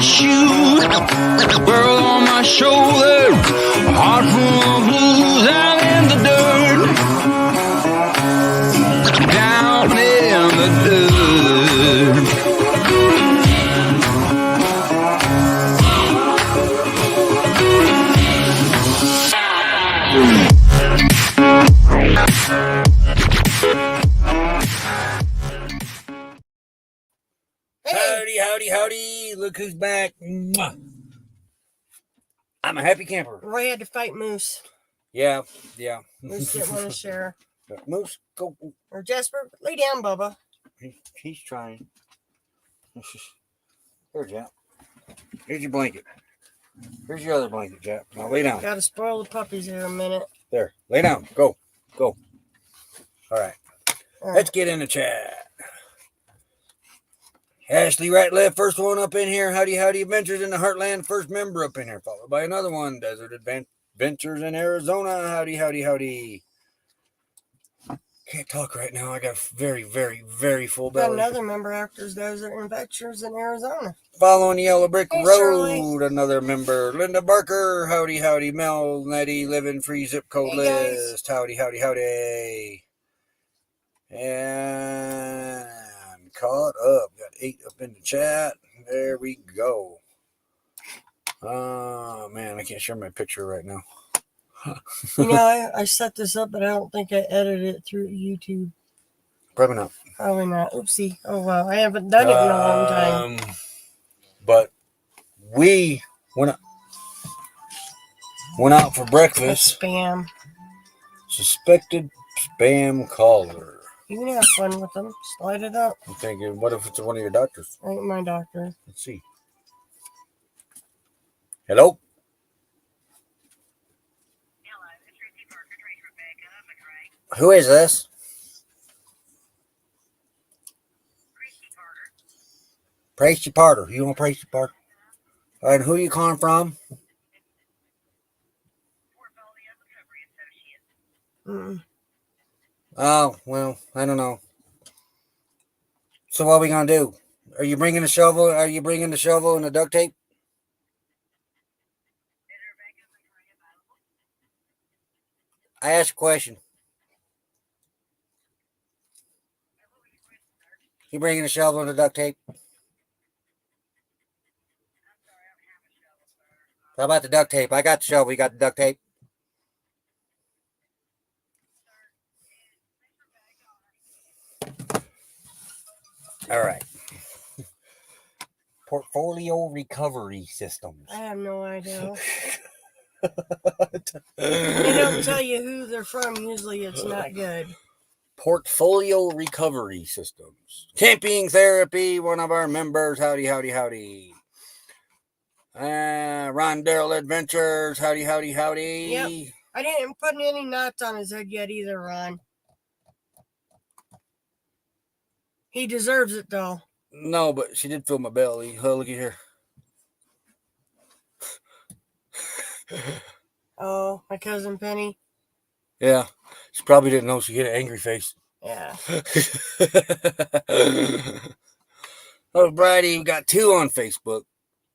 shoes, world on my shoulder, a heart full of blues out in the dirt, down in the dirt. Howdy, howdy, howdy. Look who's back. Mwah. I'm a happy camper. Roy had to fight Moose. Yeah. Moose didn't want to share. Moose, go. Or Jasper, lay down, Bubba. He's trying. Here, Jap. Here's your blanket. Here's your other blanket, Jap. Now lay down. Gotta spoil the puppies here in a minute. There. Lay down. Go. All right. Let's get in the chat. Ashley Ratliff, first one up in here. Howdy, howdy, Adventures in the Heartland. First member up in here, followed by another one. Desert Adventures in Arizona. Howdy, howdy, howdy. Can't talk right now. I got a very, very, very full belly. Got another member after Desert Adventures in Arizona. Following the Yellow Brick Hey, Road, Shirley. Another member. Linda Barker. Howdy, howdy. Mel, Nettie, Living Free Zip Code Hey, List. Howdy, howdy, howdy. And caught up. Got 8 up in the chat. There we go. Oh, man, I can't share my picture right now. You know, I set this up, but I don't think I edited it through YouTube. Probably not. Probably not. Oopsie. Oh, wow. I haven't done it in a long time. But we went out for breakfast. Spam. Suspected spam caller. You can have fun with them. Slide it up. I'm thinking, what if it's one of your doctors? Ain't my doctor. Let's see. Hello? Who is this? Tracy Parker. You want Tracy Parker? All right, who are you calling from? Mm-mm. Oh, well, I don't know. So what are we going to do? Are you bringing the shovel? Are you bringing the shovel and the duct tape? I asked a question. You bringing the shovel and the duct tape? How about the duct tape? I got the shovel. You got the duct tape? All right. Portfolio recovery systems. I have no idea. They don't tell you who they're from. Usually it's not good. Portfolio recovery systems. Camping therapy, one of our members. Howdy, howdy, howdy. Rondell Adventures. Howdy, howdy, howdy. Yep. I didn't put any knots on his head yet either, Ron. He deserves it, though. No, but she did fill my belly. Oh, look at here. Oh, my cousin Penny. Yeah. She probably didn't know she had an angry face. Yeah. Oh, Brady, we got 2 on Facebook,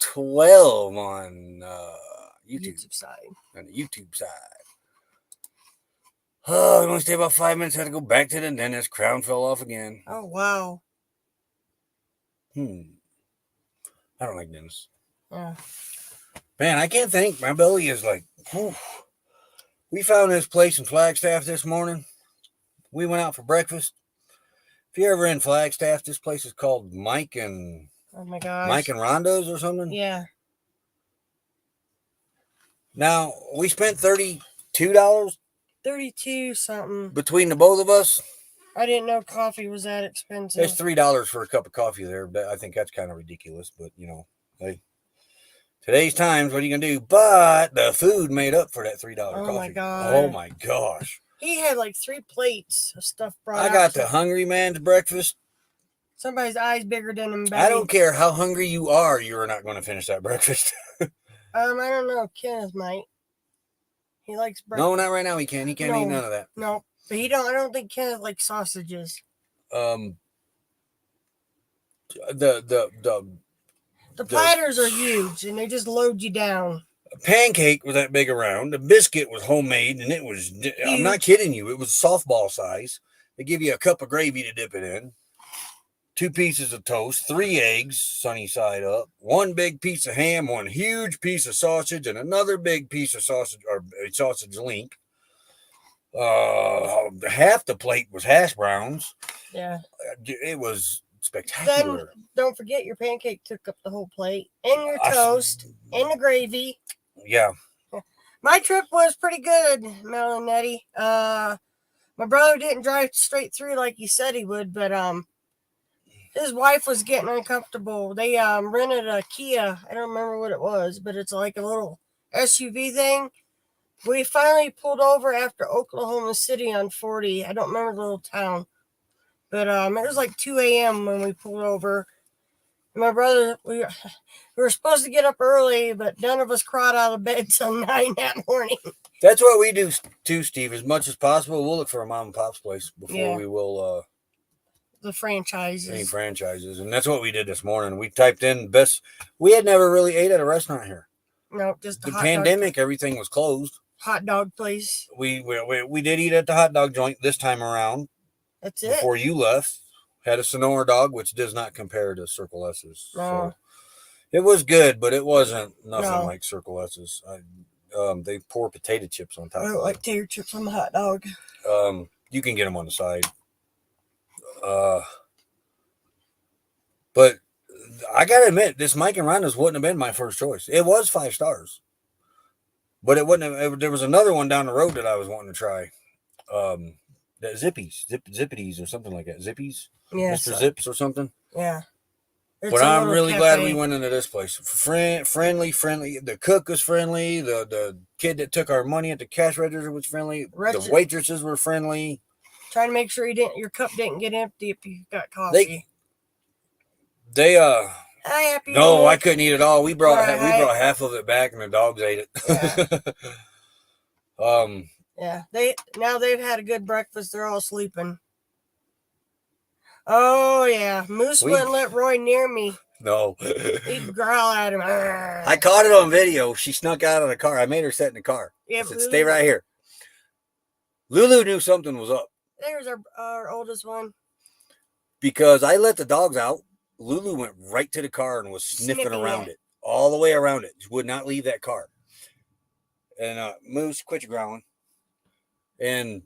12 on YouTube side. On the YouTube side. Oh, we only stay about 5 minutes. Had to go back to the dentist. Crown fell off again. Oh, wow. I don't like dentists. Yeah. Man, I can't think. My belly is like, whew. We found this place in Flagstaff this morning. We went out for breakfast. If you're ever in Flagstaff, this place is called Mike and Oh, my gosh. Mike and Rondo's or something. Yeah. Now, we spent $32 32 something. between the both of us. I didn't know coffee was that expensive. There's $3 for a cup of coffee there. I think that's kind of ridiculous, but you know, hey, today's times, what are you gonna do? But the food made up for that $3 coffee. Oh my god! Oh my gosh! He had like 3 plates of stuff brought I out. got the hungry man's breakfast. Somebody's eyes bigger than him. I don't care how hungry you are not going to finish that breakfast. I don't know. Kenneth might. He likes breakfast. No, not right now. He can't. He can't eat none of that. No, but he don't. I don't think Kenneth likes sausages. The The platters are huge, and they just load you down. A pancake was that big around. The biscuit was homemade, and it was, I'm not kidding you, it was softball size. They give you a cup of gravy to dip it in, 2 pieces of toast, 3 eggs, sunny side up, 1 big piece of ham, 1 huge piece of sausage, and another big piece of sausage, or sausage link. Half the plate was hash browns. Yeah. It was spectacular. Then don't forget your pancake took up the whole plate, and your toast, and the gravy. Yeah. My trip was pretty good, Mel and Nettie. My brother didn't drive straight through like he said he would, but his wife was getting uncomfortable. They rented a Kia. I don't remember what it was, but it's like a little SUV thing. We finally pulled over after Oklahoma City on 40. I don't remember the little town, but it was like 2 a.m. when we pulled over. And my brother, we were supposed to get up early, but none of us crawled out of bed till 9 that morning. That's what we do too, Steve. As much as possible, we'll look for a mom and pop's place before we will the franchises. Any franchises. And that's what we did this morning. We typed in best. We had never really ate at a restaurant here. No, just the pandemic. Everything was closed. Hot dog place. We did eat at the hot dog joint this time around. That's it. Before you left, had a Sonora dog, which does not compare to Circle S's. No. So it was good, but it wasn't nothing like Circle S's. They pour potato chips on top. I don't like tater chips on the hot dog. You can get them on the side. But I gotta admit, this Mike and Rhonda's wouldn't have been my first choice. It was 5 stars, but it wouldn't have. There was another one down the road that I was wanting to try. That Zippities or something like that. Zippies, Mr. Zips or something. Yeah. But I'm really glad we went into this place. Friendly. The cook was friendly. The kid that took our money at the cash register was friendly. The waitresses were friendly. Trying to make sure your cup didn't get empty if you got coffee. I couldn't eat it all. We brought half of it back, and the dogs ate it. Yeah. They've had a good breakfast. They're all sleeping. Oh, yeah. Moose wouldn't let Roy near me. No. He'd growl at him. I caught it on video. She snuck out of the car. I made her sit in the car. Yeah, I said, stay right here. Lulu knew something was up. There's our oldest one. Because I let the dogs out. Lulu went right to the car and was sniffing around it. All the way around it. She would not leave that car. And Moose, quit your growling. And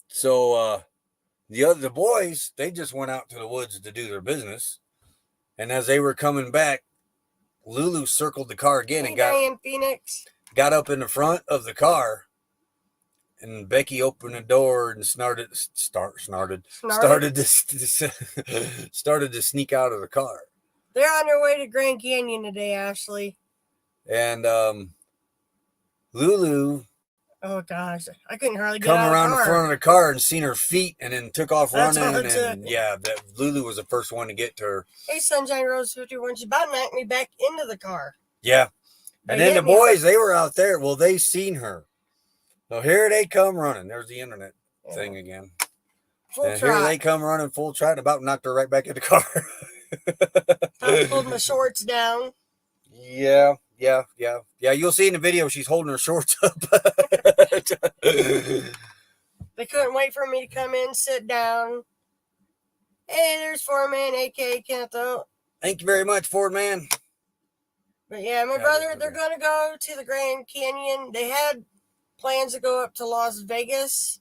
so the boys, they just went out to the woods to do their business. And as they were coming back, Lulu circled the car again and got up in the front of the car. And Becky opened the door and started to sneak out of the car. They're on their way to Grand Canyon today, Ashley. And Lulu, oh gosh, I couldn't hardly get come out around of the front of the car and seen her feet, and then took off running. And that Lulu was the first one to get to her. Hey, Sunshine Rose 51, she's about to knock me back into the car. Yeah, and then the boys, they were out there. Well, they seen her. So here they come running. There's the internet thing again. Full trot. Here they come running full trot. About knocked her right back in the car. I pulled my shorts down. Yeah. You'll see in the video she's holding her shorts up. They couldn't wait for me to come in, sit down. Hey, there's Foreman, a.k.a. Kento. Thank you very much, Ford Man. But yeah, my brother, they're going to go to the Grand Canyon. They had plans to go up to Las Vegas,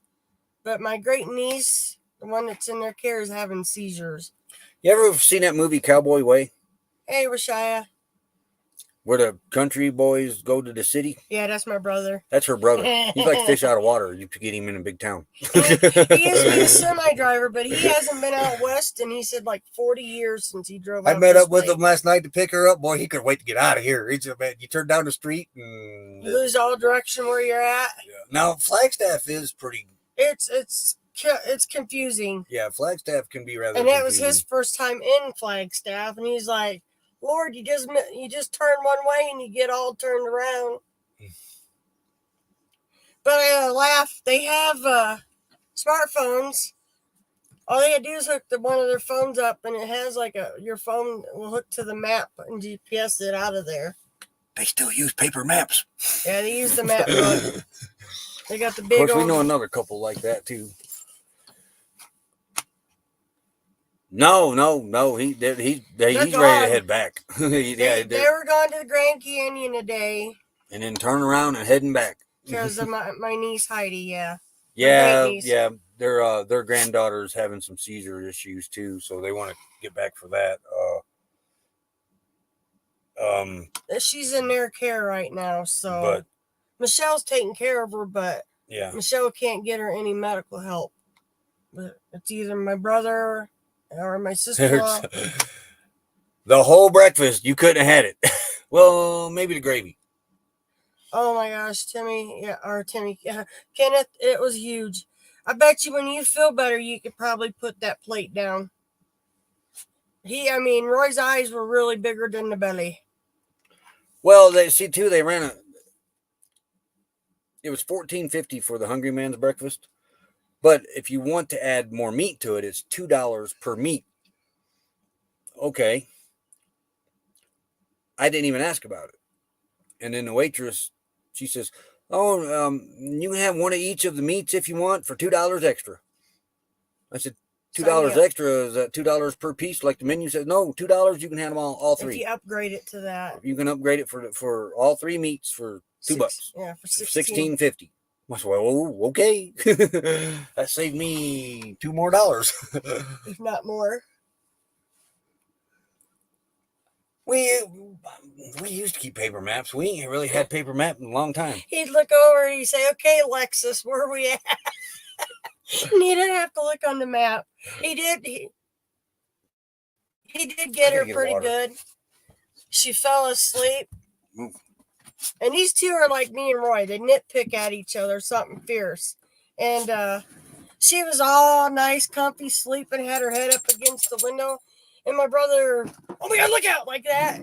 but my great niece, the one that's in their care, is having seizures. You ever seen that movie Cowboy Way? Hey, Rashaya. Where the country boys go to the city? Yeah, that's my brother. That's her brother. He's like fish out of water. You could get him in a big town. He is a semi-driver, but he hasn't been out west, and he said like 40 years since he drove out. I met up with him last night to pick her up. Boy, he couldn't wait to get out of here. You turn down the street and you lose all direction where you're at. Yeah. Now, Flagstaff is pretty. It's confusing. Yeah, Flagstaff can be rather. And that was his first time in Flagstaff, and he's like, Lord, you just turn one way and you get all turned around. But I laugh. They have smartphones All they gotta do is hook one of their phones up, and it has like your phone will hook to the map and GPS it out of there. They still use paper maps. Yeah, they use the map book. They got the Of big course, we old. know another couple like that too. No. He's ready to head back. They were going to the Grand Canyon today. And then turn around and heading back. Because of my niece Heidi, yeah. Yeah. Their granddaughter's having some seizure issues too, so they want to get back for that. She's in their care right now, so but Michelle's taking care of her, but yeah, Michelle can't get her any medical help. But it's either my brother or my sister-in-law. The whole breakfast, you couldn't have had it. Well, maybe the gravy. Oh my gosh, Kenneth, it was huge. I bet you when you feel better, you could probably put that plate down. Roy's eyes were really bigger than the belly. Well, they ran it was $14.50 for the Hungry Man's breakfast. But if you want to add more meat to it, it's $2 per meat. Okay. I didn't even ask about it. And then the waitress, she says, you can have one of each of the meats if you want for $2 extra. I said, $2 extra, is that $2 per piece? Like the menu says, no, $2, you can have them all three. If you upgrade it to that. You can upgrade it for all three meats for $2. Yeah, for $16.50. I said, well, okay. That saved me $2 more. If not more. We used to keep paper maps. We ain't really had paper map in a long time. He'd look over and he'd say, okay, Lexus, where are we at? And he didn't have to look on the map. He did get her pretty good. She fell asleep. And these two are like me and Roy. They nitpick at each other, something fierce. And she was all nice, comfy, sleeping, had her head up against the window. And my brother, oh my God, look out, like that.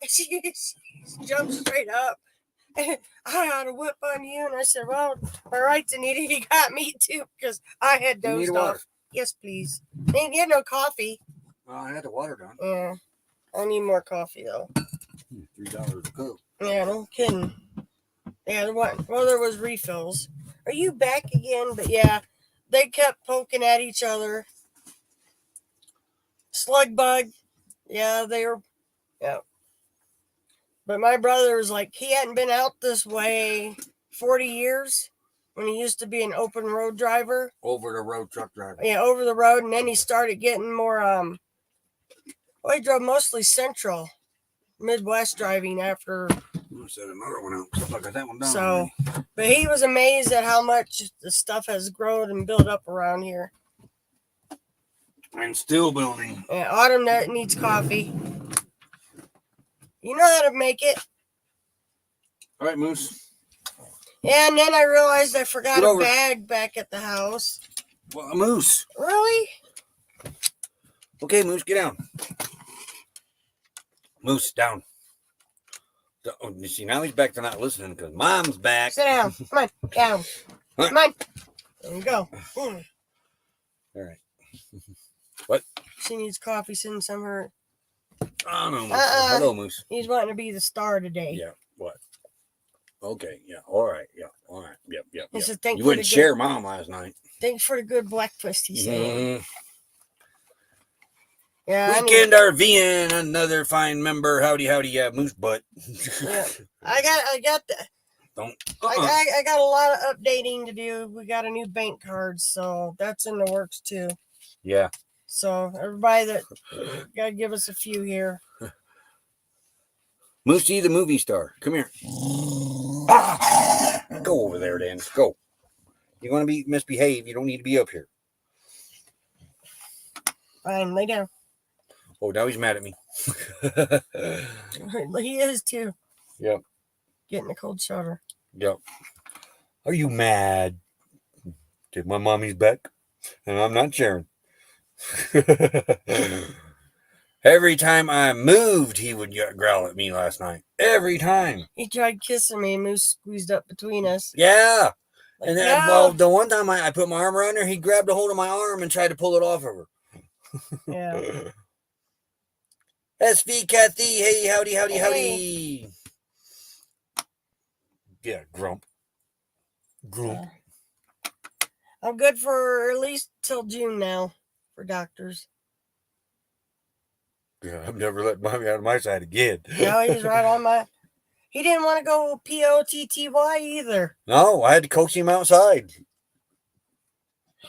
She jumped straight up. I had a whip on you. And I said, well, all right, Anita, you got me too, because I had dozed off. Yes, please. Ain't get no coffee. Well, I had the water done. Yeah. I need more coffee, though. $3 a cup. Yeah, no kidding. Yeah, there was refills. Are you back again? But yeah, they kept poking at each other. Slug bug. Yeah, they were. Yeah. But my brother was like, he hadn't been out this way 40 years when he used to be an open road driver. Over the road truck driver. Yeah, over the road. And then he started getting more, he drove mostly central Midwest driving after. I said another one out. I got that one down. So, but he was amazed at how much the stuff has grown and built up around here. And still building. Yeah, Autumn needs coffee. You know how to make it. All right, Moose. Yeah, and then I realized I forgot a bag back at the house. Well, Moose. Really? Okay, Moose, get down. Moose, down. Oh, you see, now he's back to not listening because Mom's back. Sit down. Come on, down. Come on. There you go. All right. What? She needs coffee. Send some her. Oh, no, Moose. Hello, Moose. He's wanting to be the star today. Yeah, what? Okay, yeah, all right, yeah, all right, yep. He said, thank you wouldn't share Mom last night. Thanks for the good breakfast, he said. Mm-hmm. Yeah, Weekend RVing, another fine member. Howdy, yeah, Moose butt. Yeah. I got that. I got a lot of updating to do. We got a new bank card, so that's in the works too. Yeah. So everybody that gotta give us a few here. Moosey the movie star. Come here. Go over there, Dan. Go. You're going to be misbehave. You don't need to be up here. Fine, lay down. Oh, now he's mad at me. He is too. Yep. Getting a cold shoulder. Yep. Are you mad? Did my mommy's back? And I'm not sharing. Every time I moved, he would growl at me last night. Every time. He tried kissing me and Moose squeezed up between us. Yeah. And then, well, the one time I put my arm around her, he grabbed a hold of my arm and tried to pull it off of her. Yeah. SV Kathy, hey, howdy, howdy, howdy. Yeah, grump. I'm good for at least till June now for doctors. Yeah, I've never let mommy out of my side again. No, he's right on my. He didn't want to go POTTY either. No, I had to coax him outside.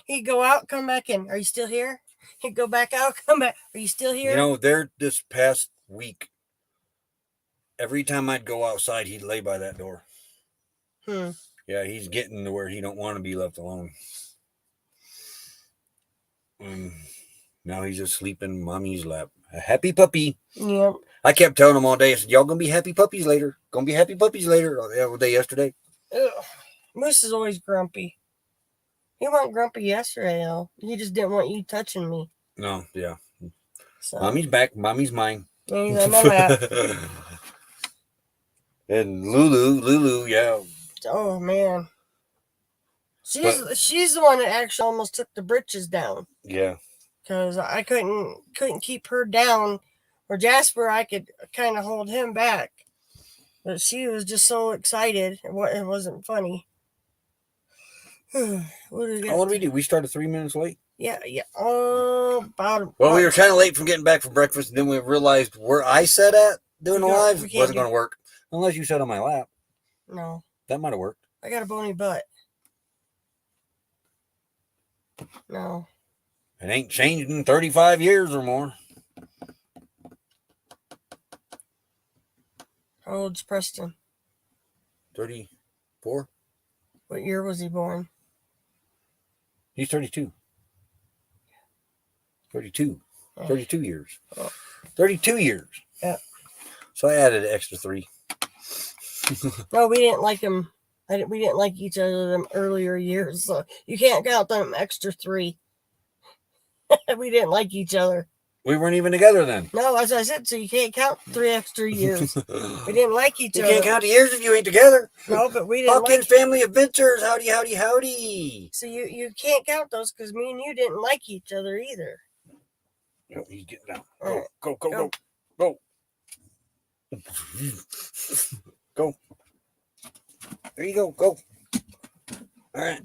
He'd go out, come back in. Are you still here? He'd go back out, come back. Are you still here? You know, there this past week, every time I'd go outside, he'd lay by that door. Yeah, he's getting to where he don't want to be left alone. Now he's just sleeping in mommy's lap. A happy puppy. Yep. I kept telling him all day, I said, y'all gonna be happy puppies later. Gonna be happy puppies later. All day yesterday. Ugh. Moose is always grumpy. He wasn't grumpy yesterday, though. He just didn't want you touching me. No, yeah. So. Mommy's back. Mommy's mine. Yeah, he's on my lap. And Lulu, yeah. Oh, man. She's the one that actually almost took the britches down. Yeah. Because I couldn't keep her down. Or Jasper, I could kind of hold him back. But she was just so excited. It wasn't funny. What did we do? We started 3 minutes late? Yeah. Oh, about. Well, we were kind of late from getting back from breakfast, and then we realized where I sat at doing the live wasn't going to work. Unless you sat on my lap. No. That might have worked. I got a bony butt. No. It ain't changed in 35 years or more. How old's Preston? 34. What year was he born? He's 32. 32. 32 years. 32 years. Yeah. So I added an extra 3. No, we didn't like him. We didn't like each other them earlier years. So you can't count them extra 3. We didn't like each other. We weren't even together then. No, as I said, so you can't count 3 extra years. We didn't like each other. You can't count the years if you ain't together. No, but we didn't. Hawkins Family Adventures. Howdy, howdy, howdy. So you can't count those because me and you didn't like each other either. No, he's getting down. Right. Go. Go. There you go. Go. All right.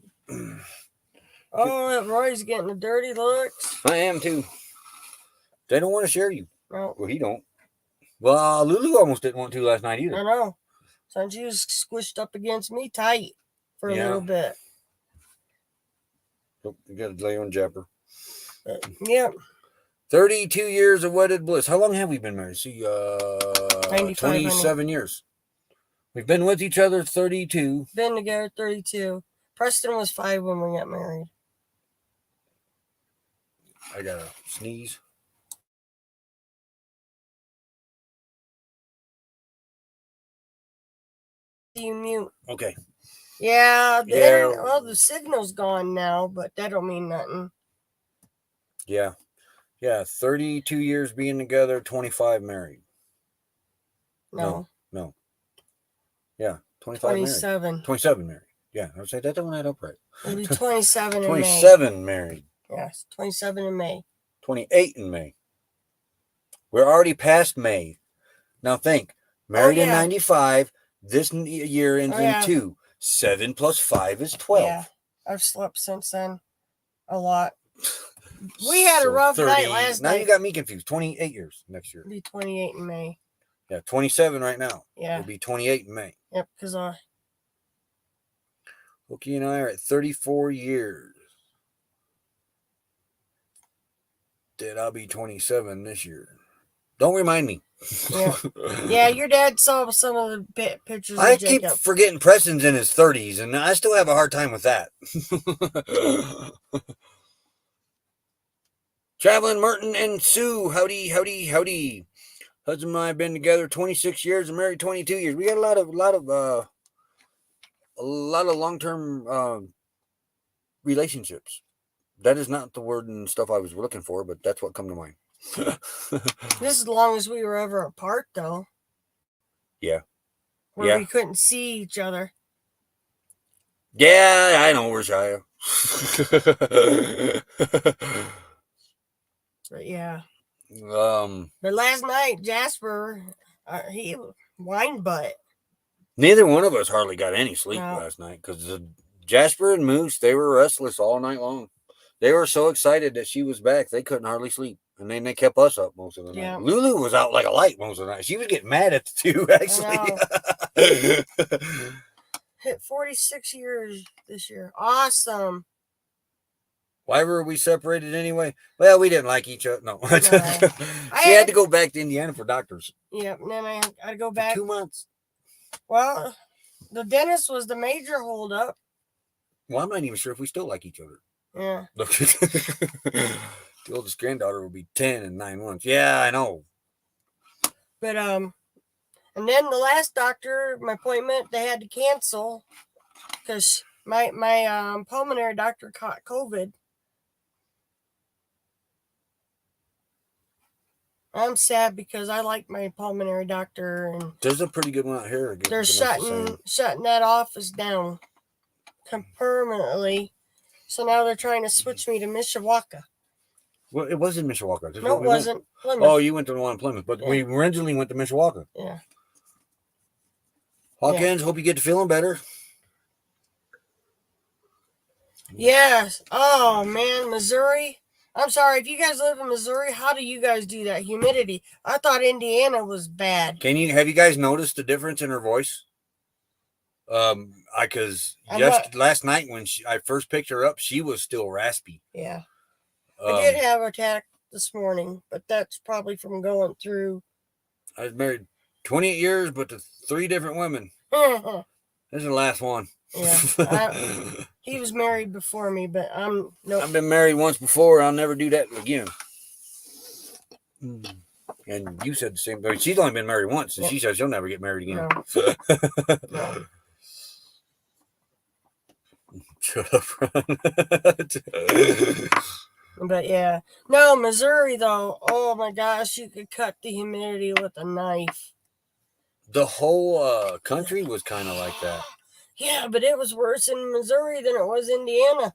Oh, Roy's getting the dirty looks. I am too. They don't want to share you. No. Well, he don't. Well, Lulu almost didn't want to last night either. I know. So she was squished up against me tight for a little bit. You got to lay on Japper. Yep. 32 years of wedded bliss. How long have we been married? See, 27 years. We've been with each other 32. Been together 32. Preston was 5 when we got married. I got to sneeze. You mute. Okay. Yeah, the signal's gone now, but that don't mean nothing. Yeah. 32 years being together, 25 married. No. Yeah, 25 27. married. 27 married. Yeah, I would say that don't add up right. It'll be 27 in 27 married. Yes, 27 in May. 28 in May. We're already past May. Now think, married in 95, this year ends in 2. 7 plus 5 is 12. Yeah, I've slept since then a lot. We had a rough night last night. Now you got me confused. 28 years next year. It'll be 28 in May. Yeah, 27 right now. Yeah. It'll be 28 in May. Yep, because Okie and I are at 34 years. I'll be 27 this year. Don't remind me. Yeah. Yeah, your dad saw some of the pictures of I Jacob. keep forgetting Preston's in his 30s, and I still have a hard time with that. Traveling Merton and Sue, howdy. Husband and I have been together 26 years and married 22 years. We got a lot of long-term relationships. That is not the word and stuff I was looking for, but that's what come to mind. This is as long as we were ever apart, though. Yeah. Where we couldn't see each other. Yeah, I know we're shy. But yeah. um, But last night, Jasper, he whined butt. neither one of us hardly got any sleep No. last night because Jasper and Moose, they were restless all night long. They were so excited that she was back, they couldn't hardly sleep. And then they kept us up most of the night. Yeah. Lulu was out like a light most of the night. She was getting mad at the two, actually. Hit 46 years this year. Awesome. Why were we separated anyway? Well, we didn't like each other. No. She had to go back to Indiana for doctors. Yep. And then I had to go back. 2 months. Well, the dentist was the major holdup. Well, I'm not even sure if we still like each other. Yeah. Look, the oldest granddaughter will be 10 in 9 months. Yeah, I know. But and then the last doctor, my appointment, they had to cancel because my pulmonary doctor caught COVID. I'm sad because I like my pulmonary doctor, and there's a pretty good one out here. They're shutting that office down permanently. So now they're trying to switch me to Mishawaka. Well, it was in Mishawaka. No, it wasn't. Oh, you went to the one in Plymouth, but we originally went to Mishawaka. Yeah. Hawkins, hope you get to feeling better. Yes. Oh man, Missouri. I'm sorry if you guys live in Missouri. How do you guys do that humidity? I thought Indiana was bad. Have you guys noticed the difference in her voice? Because last night when I first picked her up, she was still raspy. Yeah. I did have an attack this morning, but that's probably from going through. I was married 28 years, but to 3 different women. This is the last one. Yeah. He was married before me, but I've been married once before. I'll never do that again. And you said the same thing. She's only been married once, and she says she'll never get married again. No. Shut up, Ron. But yeah. No, Missouri, though. Oh, my gosh. You could cut the humidity with a knife. The whole country was kind of like that. Yeah, but it was worse in Missouri than it was Indiana.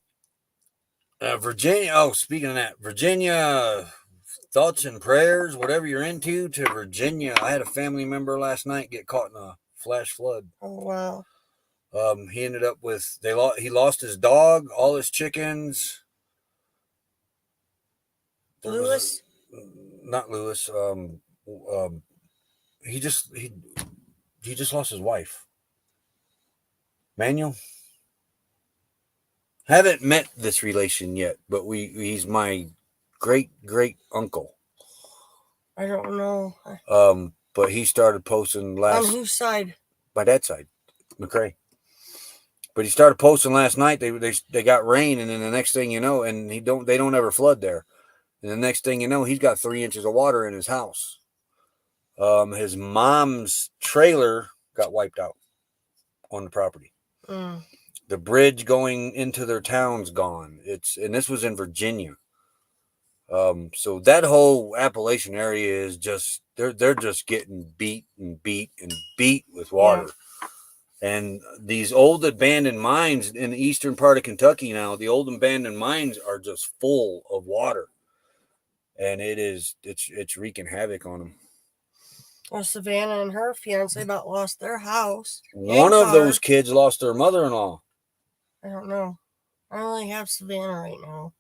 Virginia. Oh, speaking of that, Virginia, thoughts and prayers, whatever you're into, to Virginia. I had a family member last night get caught in a flash flood. Oh, wow. He ended up with, he lost his dog, all his chickens. Lewis? Not Lewis. He just lost his wife. Manuel. Haven't met this relation yet, but he's my great uncle. I don't know. But he started posting last. On whose side? My dad's side, McCrae. But he started posting last night. They got rain, and then the next thing you know, and they don't ever flood there. And the next thing you know, he's got 3 inches of water in his house. His mom's trailer got wiped out on the property. The bridge going into their town's gone. And this was in Virginia. So that whole Appalachian area is just they're just getting beat with water. Yeah. And these old abandoned mines in the eastern part of Kentucky now, the old abandoned mines are just full of water. And it's wreaking havoc on them. Well, Savannah and her fiance about lost their house. One of those kids lost their mother-in-law. I don't know. I only have Savannah right now.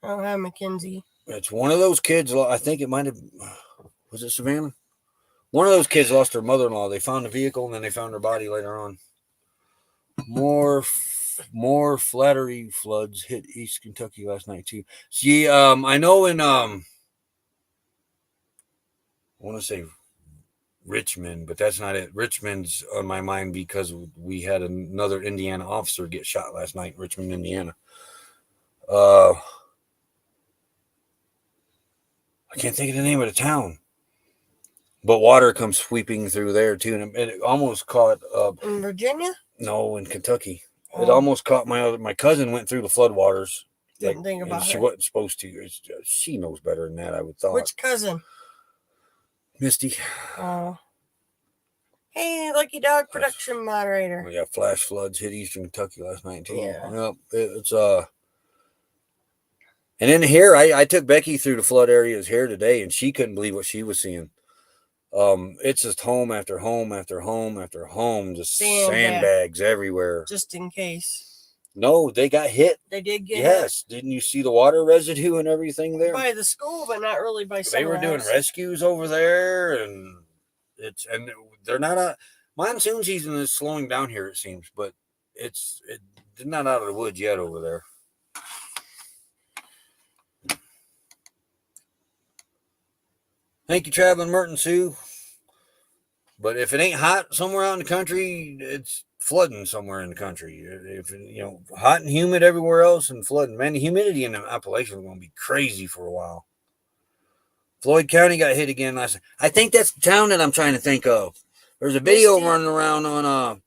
I don't have Mackenzie. It's one of those kids. I think it might have. Was it Savannah? One of those kids lost her mother-in-law. They found the vehicle and then they found her body later on. More Flattery floods hit East Kentucky last night too. See, I know in I want to say Richmond, but that's not it. Richmond's on my mind because we had another Indiana officer get shot last night in Richmond, Indiana. I can't think of the name of the town, but water comes sweeping through there too, and it almost caught in Virginia. No, in Kentucky. Oh. It almost caught my cousin went through the floodwaters. Didn't think about it. She wasn't supposed to. She knows better than that, I would thought. Which cousin? Misty. Oh. Hey, Lucky Dog production moderator. We got flash floods hit eastern Kentucky last night too. Yeah. Yep, it's and then here I took Becky through the flood areas here today, and she couldn't believe what she was seeing. It's just home after home after home after home, just sandbags everywhere. Just in case. No, they got hit. They did get hit. Yes. Didn't you see the water residue and everything there? By the school, but not really by They were doing rescues over there, and they're not a monsoon season is slowing down here, it seems, but it's not out of the woods yet over there. Thank you, Traveling Merton Sue. But if it ain't hot somewhere out in the country, it's flooding somewhere in the country. If hot and humid everywhere else and flooding, man, the humidity in the Appalachians is going to be crazy for a while. Floyd County got hit again last night. I think that's the town that I'm trying to think of. There's a video running around on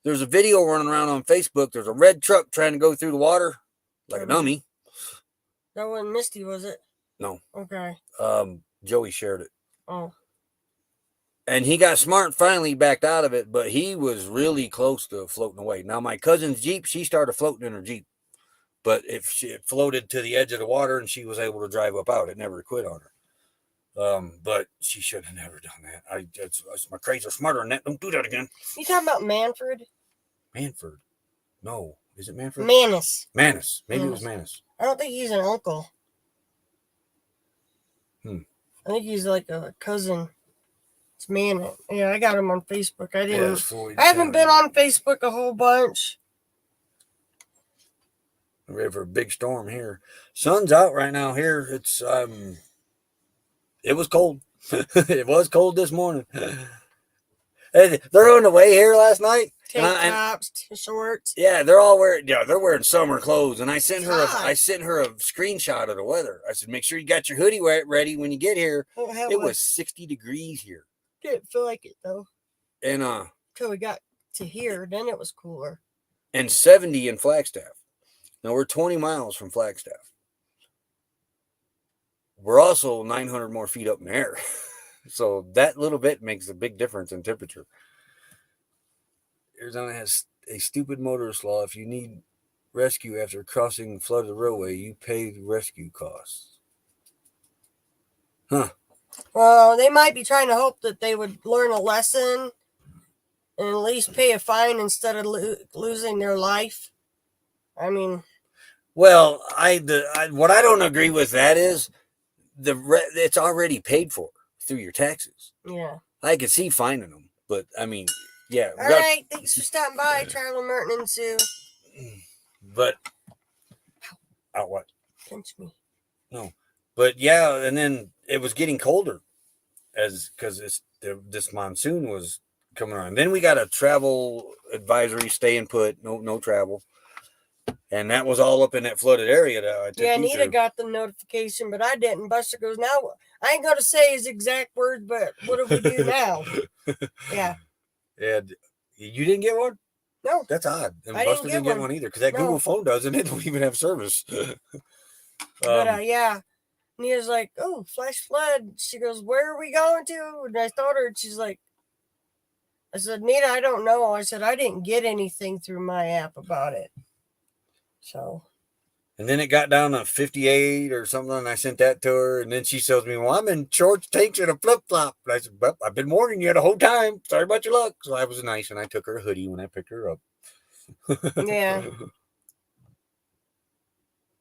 There's a video running around on Facebook. There's a red truck trying to go through the water like a dummy. That wasn't Misty, was it? No. Okay. Joey shared it. Oh. And he got smart and finally backed out of it, but he was really close to floating away. Now, my cousin's Jeep, she started floating in her Jeep. But if it floated to the edge of the water and she was able to drive up out, it never quit on her. But she should have never done that. My crates are smarter than that. Don't do that again. You talking about Manford? Manford? No. Is it Manford? Manus. Manus. Maybe it was Manus. I don't think he's an uncle. I think he's like a cousin. It's Manus. Yeah, I got him on Facebook. I haven't been on Facebook a whole bunch. I'm ready for a big storm here. Sun's out right now here. It's it was cold. It was cold this morning. They're on the way here last night. Tank tops, shorts. Yeah, they're all they're wearing summer clothes. And I sent her a screenshot of the weather. I said, make sure you got your hoodie ready when you get here. It was 60 degrees here. Didn't feel like it though. And until we got to here, then it was cooler. And 70 in Flagstaff. Now we're 20 miles from Flagstaff. We're also 900 more feet up in the air. So that little bit makes a big difference in temperature. Arizona has a stupid motorist law. If you need rescue after crossing flooded roadway, you pay the rescue costs. Huh. Well, they might be trying to hope that they would learn a lesson and at least pay a fine instead of losing their life. I mean, well, what I don't agree with that is it's already paid for through your taxes. Yeah. I could see finding them, but I mean, yeah. All right. Thanks for stopping by, Traveling Merton and Sue. But, what? Pinch me. No. But yeah, and then it was getting colder because this monsoon was coming around. Then we got a travel advisory, staying put, no travel. And that was all up in that flooded area that I took. Yeah, Anita got the notification, but I didn't. Buster goes, now, I ain't going to say his exact words, but what do we do now? Yeah. Yeah. You didn't get one? No. That's odd. And I Buster didn't get one either because that Google phone doesn't. It don't even have service. But yeah. Anita's like, oh, flash flood. She goes, where are we going to? And I told her, and she's like, I said, Nita, I don't know. I said, I didn't get anything through my app about it. So. And then it got down to 58 or something, and I sent that to her. And then she tells me, well, I'm in shorts, tanks, and a flip-flop. And I said, well, I've been warning you the whole time. Sorry about your luck. So I was nice, and I took her a hoodie when I picked her up. Yeah.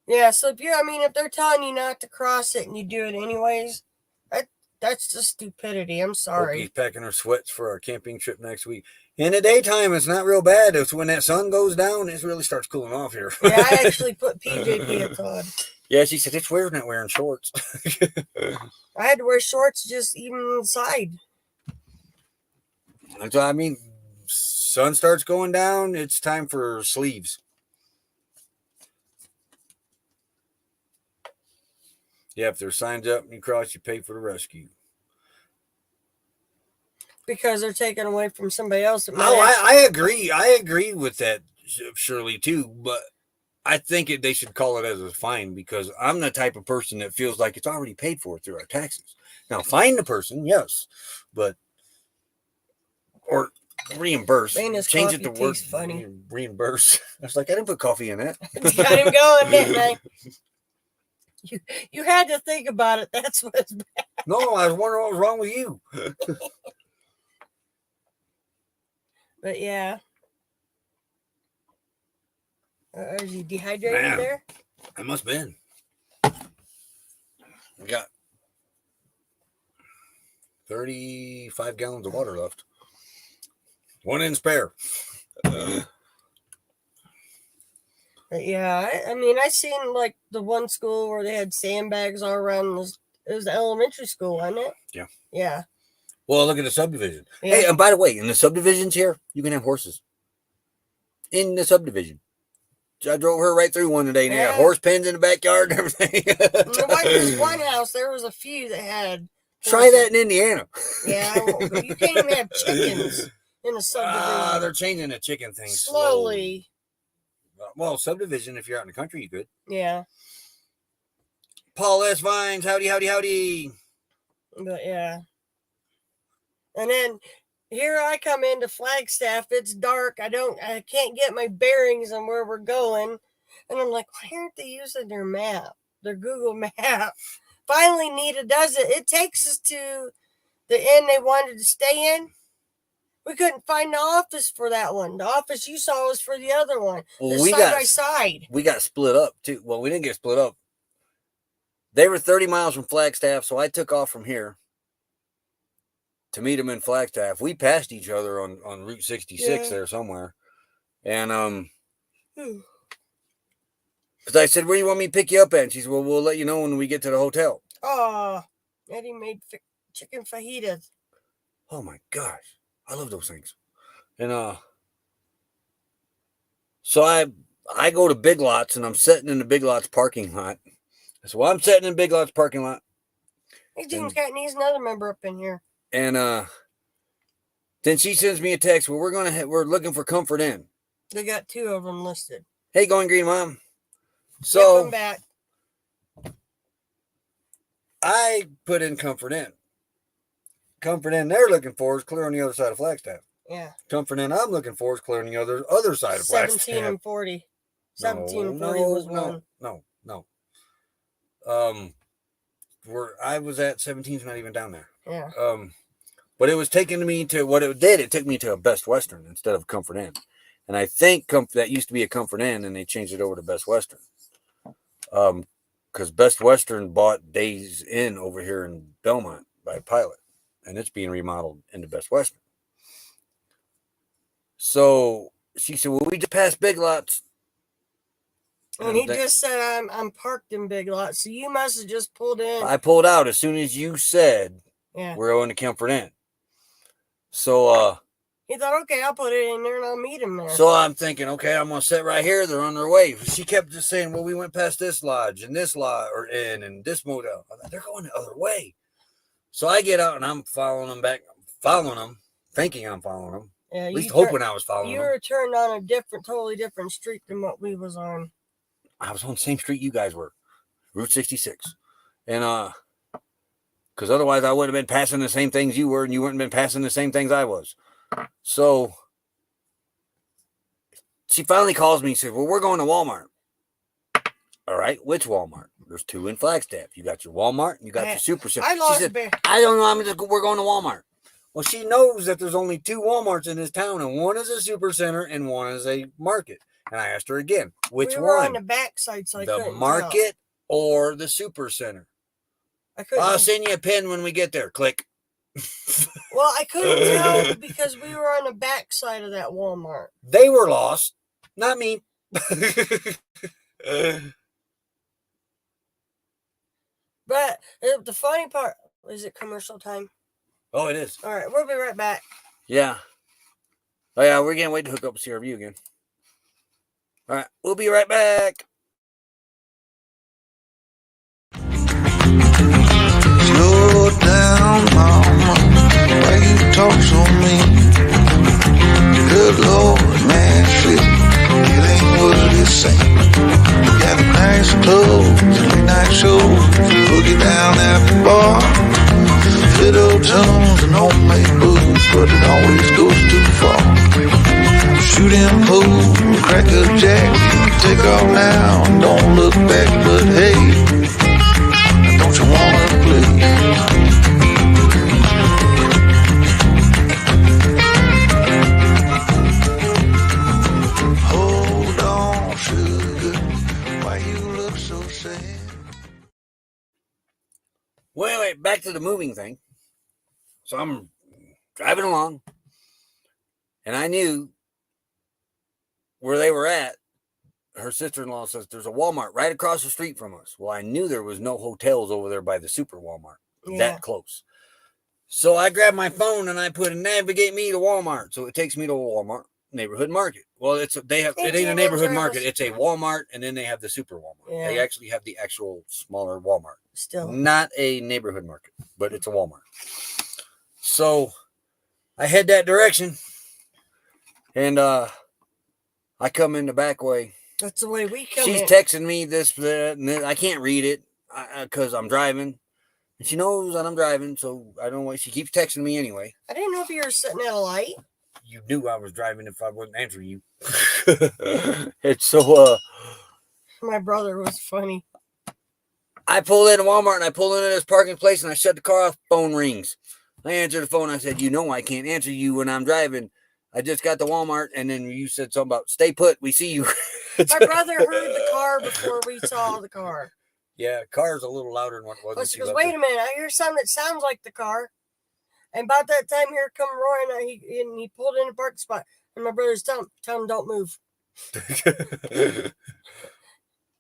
Yeah, so if they're telling you not to cross it and you do it anyways, that's just stupidity. I'm sorry. He's packing her sweats for our camping trip next week. In the daytime, it's not real bad. It's when that sun goes down, it really starts cooling off here. Yeah, I actually put PJ pants on. Yeah, she said, it's weird not wearing shorts. I had to wear shorts just even inside. And so, sun starts going down, it's time for sleeves. Yeah, if there's signs up and you cross, you pay for the rescue. Because they're taken away from somebody else. I agree. I agree with that, Shirley, too. But I think they should call it as a fine because I'm the type of person that feels like it's already paid for through our taxes. Now, fine the person, yes. But or reimburse. Man, his Change it to coffee word tastes funny. reimburse. I was like, I didn't put coffee in that. Got him going, didn't I? You had to think about it. That's what's bad. No, I was wondering what was wrong with you. But yeah. Is he dehydrated Man. there? I must have been. I got 35 gallons of water left. One in spare. But yeah, I mean, I seen like the one school where they had sandbags all around. It was the elementary school, wasn't it? Yeah. Yeah. Well, look at the subdivision. Yeah. Hey, and by the way, in the subdivisions here, you can have horses. In the subdivision. I drove her right through one today, and they had horse pens in the backyard and everything. There's one house, there was a few that had. Try that in Indiana. Yeah, but you can't even have chickens in a subdivision. They're changing the chicken thing Slowly. Well, subdivision, if you're out in the country, you could. Yeah. Paul S. Vines, howdy, howdy, howdy. But yeah. And then here I come into Flagstaff. It's dark. I can't get my bearings on where we're going. And I'm like, why aren't they using their map? Their Google map. Finally, Nita does it. It takes us to the inn they wanted to stay in. We couldn't find the office for that one. The office you saw was for the other one. Well, side by side. We got split up too. Well, we didn't get split up. They were 30 miles from Flagstaff, so I took off from here to meet them in Flagstaff. We passed each other on Route 66 there somewhere. And because I said, where do you want me to pick you up at? And she said, well, we'll let you know when we get to the hotel. Oh, Eddie made chicken fajitas. Oh my gosh. I love those things. And so I go to Big Lots, and I'm sitting in the Big Lots parking lot. I said, well, I'm sitting in Big Lots parking lot. Hey, James Catton, he's another member up in here. And then she sends me a text. Well, we're looking for Comfort Inn. They got 2 of them listed. Hey, Going Green Mom. So I'm back. I put in Comfort Inn. Comfort Inn they're looking for is clear on the other side of Flagstaff. Yeah. Comfort Inn I'm looking for is clear on the other side of Flagstaff. 17 and 40. 17 and 40 was one. No. Where I was at 17's not even down there. Yeah. But it was taking me to what it did. It took me to a Best Western instead of Comfort Inn. And I think that used to be a Comfort Inn, and they changed it over to Best Western. Because Best Western bought Days Inn over here in Belmont by Pilot, and it's being remodeled into Best Western. So she said, well, we just passed Big Lots. And he just said, I'm parked in Big Lots, so you must have just pulled in. I pulled out as soon as you said we're going to Comfort Inn. So he thought, okay, I'll put it in there and I'll meet him there. So I'm thinking, okay, I'm going to sit right here. They're on their way. She kept just saying, well, we went past this lodge and this lodge or inn and this motel. They're going the other way. So I get out and I'm following them back, thinking I'm following them. Yeah, at least hoping I was following them. You were turned on a totally different street than what we was on. I was on the same street you guys were, Route 66. And because otherwise I would have been passing the same things you were, and you wouldn't have been passing the same things I was. So she finally calls me and says, well, we're going to Walmart. All right, which Walmart? There's 2 in Flagstaff. You got your Walmart and you got your Super Center. She said, I don't know, we're going to Walmart. Well, she knows that there's only 2 Walmarts in this town, and one is a Super Center and one is a market. And I asked her again, which one? We were on the backside, so I couldn't tell. The market or the Super Center? I'll send you a pin when we get there. Click. Well, I couldn't tell because we were on the backside of that Walmart. They were lost, not me. But the funny part, is it commercial time? Oh, it is. All right, we'll be right back. Yeah. Oh, yeah, we're going to wait to hook up with CRV again. All right, we'll be right back. Slow down, mama, why you talk so mean? Good Lord, man, shit, it ain't what it seems. Got nice clothes, late night shows, boogie down at the bar, fiddle tunes and homemade booze. but it always goes too far. Shoot him, pool, crack a jack, take off now, don't look back, but hey, don't you wanna play? Hold on, sugar, why you look so sad? Well, anyway, back to the moving thing. So I'm driving along, and I knew where they were at. Her sister-in-law says there's a Walmart right across the street from us. Well, I knew there was no hotels over there by the super Walmart. That close. So I grabbed my phone and I put in navigate me to Walmart. So it takes me to a Walmart neighborhood market. Well, it ain't a neighborhood market. It's a Walmart, and then they have the super Walmart. Yeah. They actually have the actual smaller Walmart. Still not a neighborhood market, but it's a Walmart. So I head that direction, and I come in the back way. That's the way we come. She's texting me this, that, and I can't read it because I'm driving. And she knows that I'm driving, so I don't know why she keeps texting me anyway. I didn't know if you were sitting at a light. You knew I was driving if I wasn't answering you. It's so my brother was funny. I pull into Walmart and I pull into this parking place and I shut the car off. Phone rings. I answer the phone. I said, you know I can't answer you when I'm driving. I just got to Walmart, and then you said something about stay put. We see you. My brother heard the car before we saw the car. Yeah, car's a little louder than what it was. She goes, wait a minute, I hear something that sounds like the car. And about that time, here come Roy, and he pulled in a parking spot. And my brother's tell him don't move.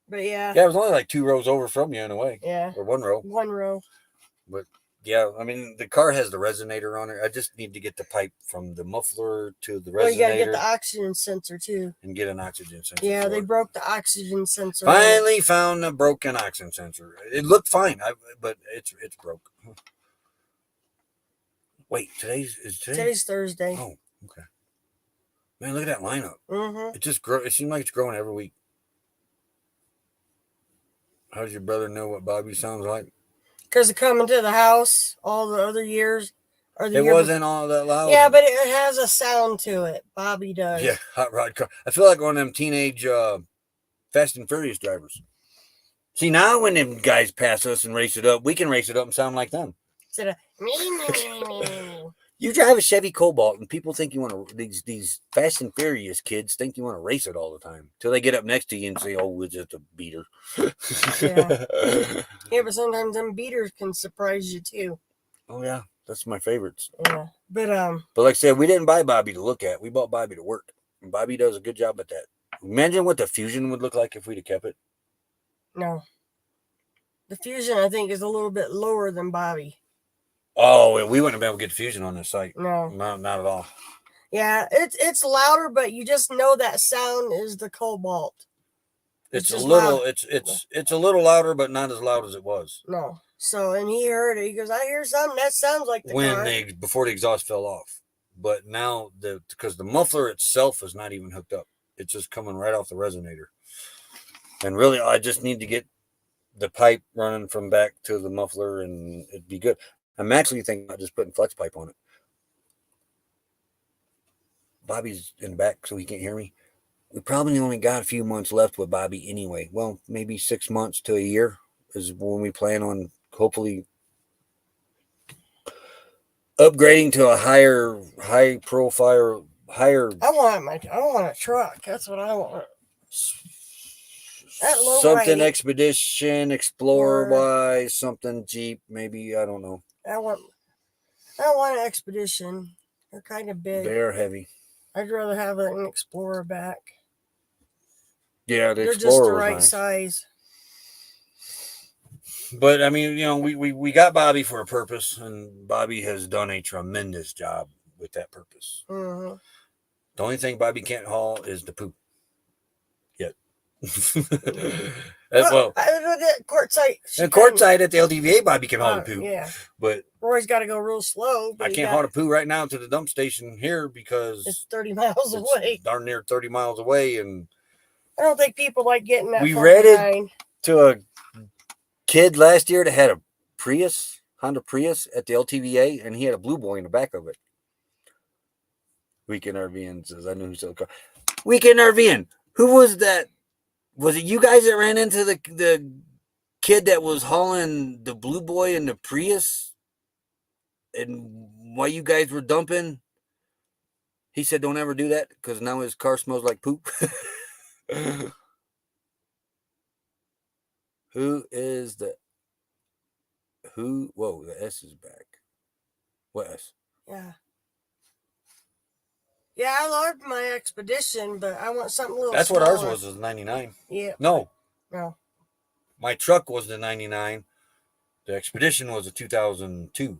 But yeah. Yeah, it was only like 2 rows over from you in a way. Yeah. Or 1 row. 1 row. But yeah, I mean, the car has the resonator on it. I just need to get the pipe from the muffler to the resonator. Well, you got to get the oxygen sensor too. And get an oxygen sensor. Yeah, they broke the oxygen sensor. Finally found a broken oxygen sensor. It looked fine, but it's broke. Wait, today's Thursday. Oh, okay. Man, look at that lineup. Mm-hmm. It just it seems like it's growing every week. How does your brother know what Bobby sounds like? Because of coming to the house all the other years. It wasn't all that loud. Yeah, but it has a sound to it. Bobby does. Yeah, hot rod car. I feel like one of them teenage Fast and Furious drivers. See, now when them guys pass us and race it up, we can race it up and sound like them. Instead of you drive a Chevy Cobalt, and people think you want to. These Fast and Furious kids think you want to race it all the time till they get up next to you and say, "Oh, it's just a beater." Yeah, but sometimes them beaters can surprise you too. Oh yeah, that's my favorites. Yeah, but like I said, we didn't buy Bobby to look at. We bought Bobby to work, and Bobby does a good job at that. Imagine what the Fusion would look like if we'd have kept it. No, the Fusion I think is a little bit lower than Bobby. Oh, we wouldn't have been able to get Fusion on this site. No, not at all. Yeah, it's louder, but you just know that sound is the Cobalt. It's a little, it's a little louder, but not as loud as it was. No. So, and he heard it. He goes, "I hear something that sounds like the car." Before the exhaust fell off, but now because the muffler itself is not even hooked up, it's just coming right off the resonator. And really, I just need to get the pipe running from back to the muffler, and it'd be good. I'm actually thinking about just putting flex pipe on it. Bobby's in the back, so he can't hear me. We probably only got a few months left with Bobby anyway. Well, maybe 6 months to a year is when we plan on hopefully upgrading to a high profile. I want a truck. That's what I want. Something Expedition, Explorer wise, something Jeep, maybe, I don't know. I want an Expedition. They're kind of big. They're heavy. I'd rather have an Explorer back. Yeah, they're just the right size. But I mean, we got Bobby for a purpose, and Bobby has done a tremendous job with that purpose. Mm-hmm. The only thing Bobby can't haul is the poop. Yet. Quartzite. And quartzite at the LDVA, Bobby can haul the poo. Yeah. But Roy's got to go real slow. I can't haul the poo right now to the dump station here because it's 30 miles away. Darn near 30 miles away. And I don't think people like getting that. We rented to a kid last year that had a Honda Prius at the LTVA, and he had a Blue Boy in the back of it. Weekend RVing says, I knew who sold the car. Weekend RVing. Who was that? Was it you guys that ran into the kid that was hauling the Blue Boy in the Prius? And while you guys were dumping, he said, don't ever do that because now his car smells like poop. Who is the... Who? Whoa, the S is back. What S? Yeah. Yeah, I loved my Expedition, but I want something a little That's what ours smaller. was 99. Yeah. No, No. my truck was the 99. The Expedition was a 2002.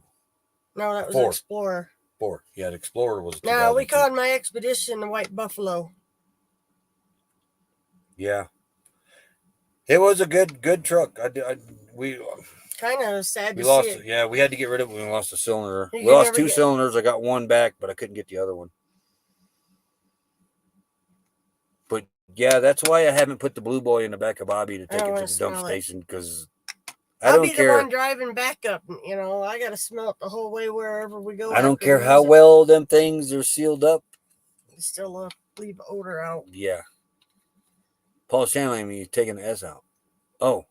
No, that was Four. Explorer. 4. Yeah, the Explorer was a No, we 2002. called my Expedition the White Buffalo. Yeah. It was a good truck. We Kind of sad to lost see it. it. Yeah, we had to get rid of it when we lost a cylinder. You We could lost never 2 get- cylinders. I got one back, but I couldn't get the other one. But yeah, that's why I haven't put the Blue Boy in the back of Bobby to take don't it wanna to the dump smell it. station because I I'll don't be the care. one driving back up. You know, I got to smell it the whole way wherever we go. I don't after care we how use it. well them things are sealed up. Still leave odor out. Yeah. Paul's channeling me, taking the S out. Oh.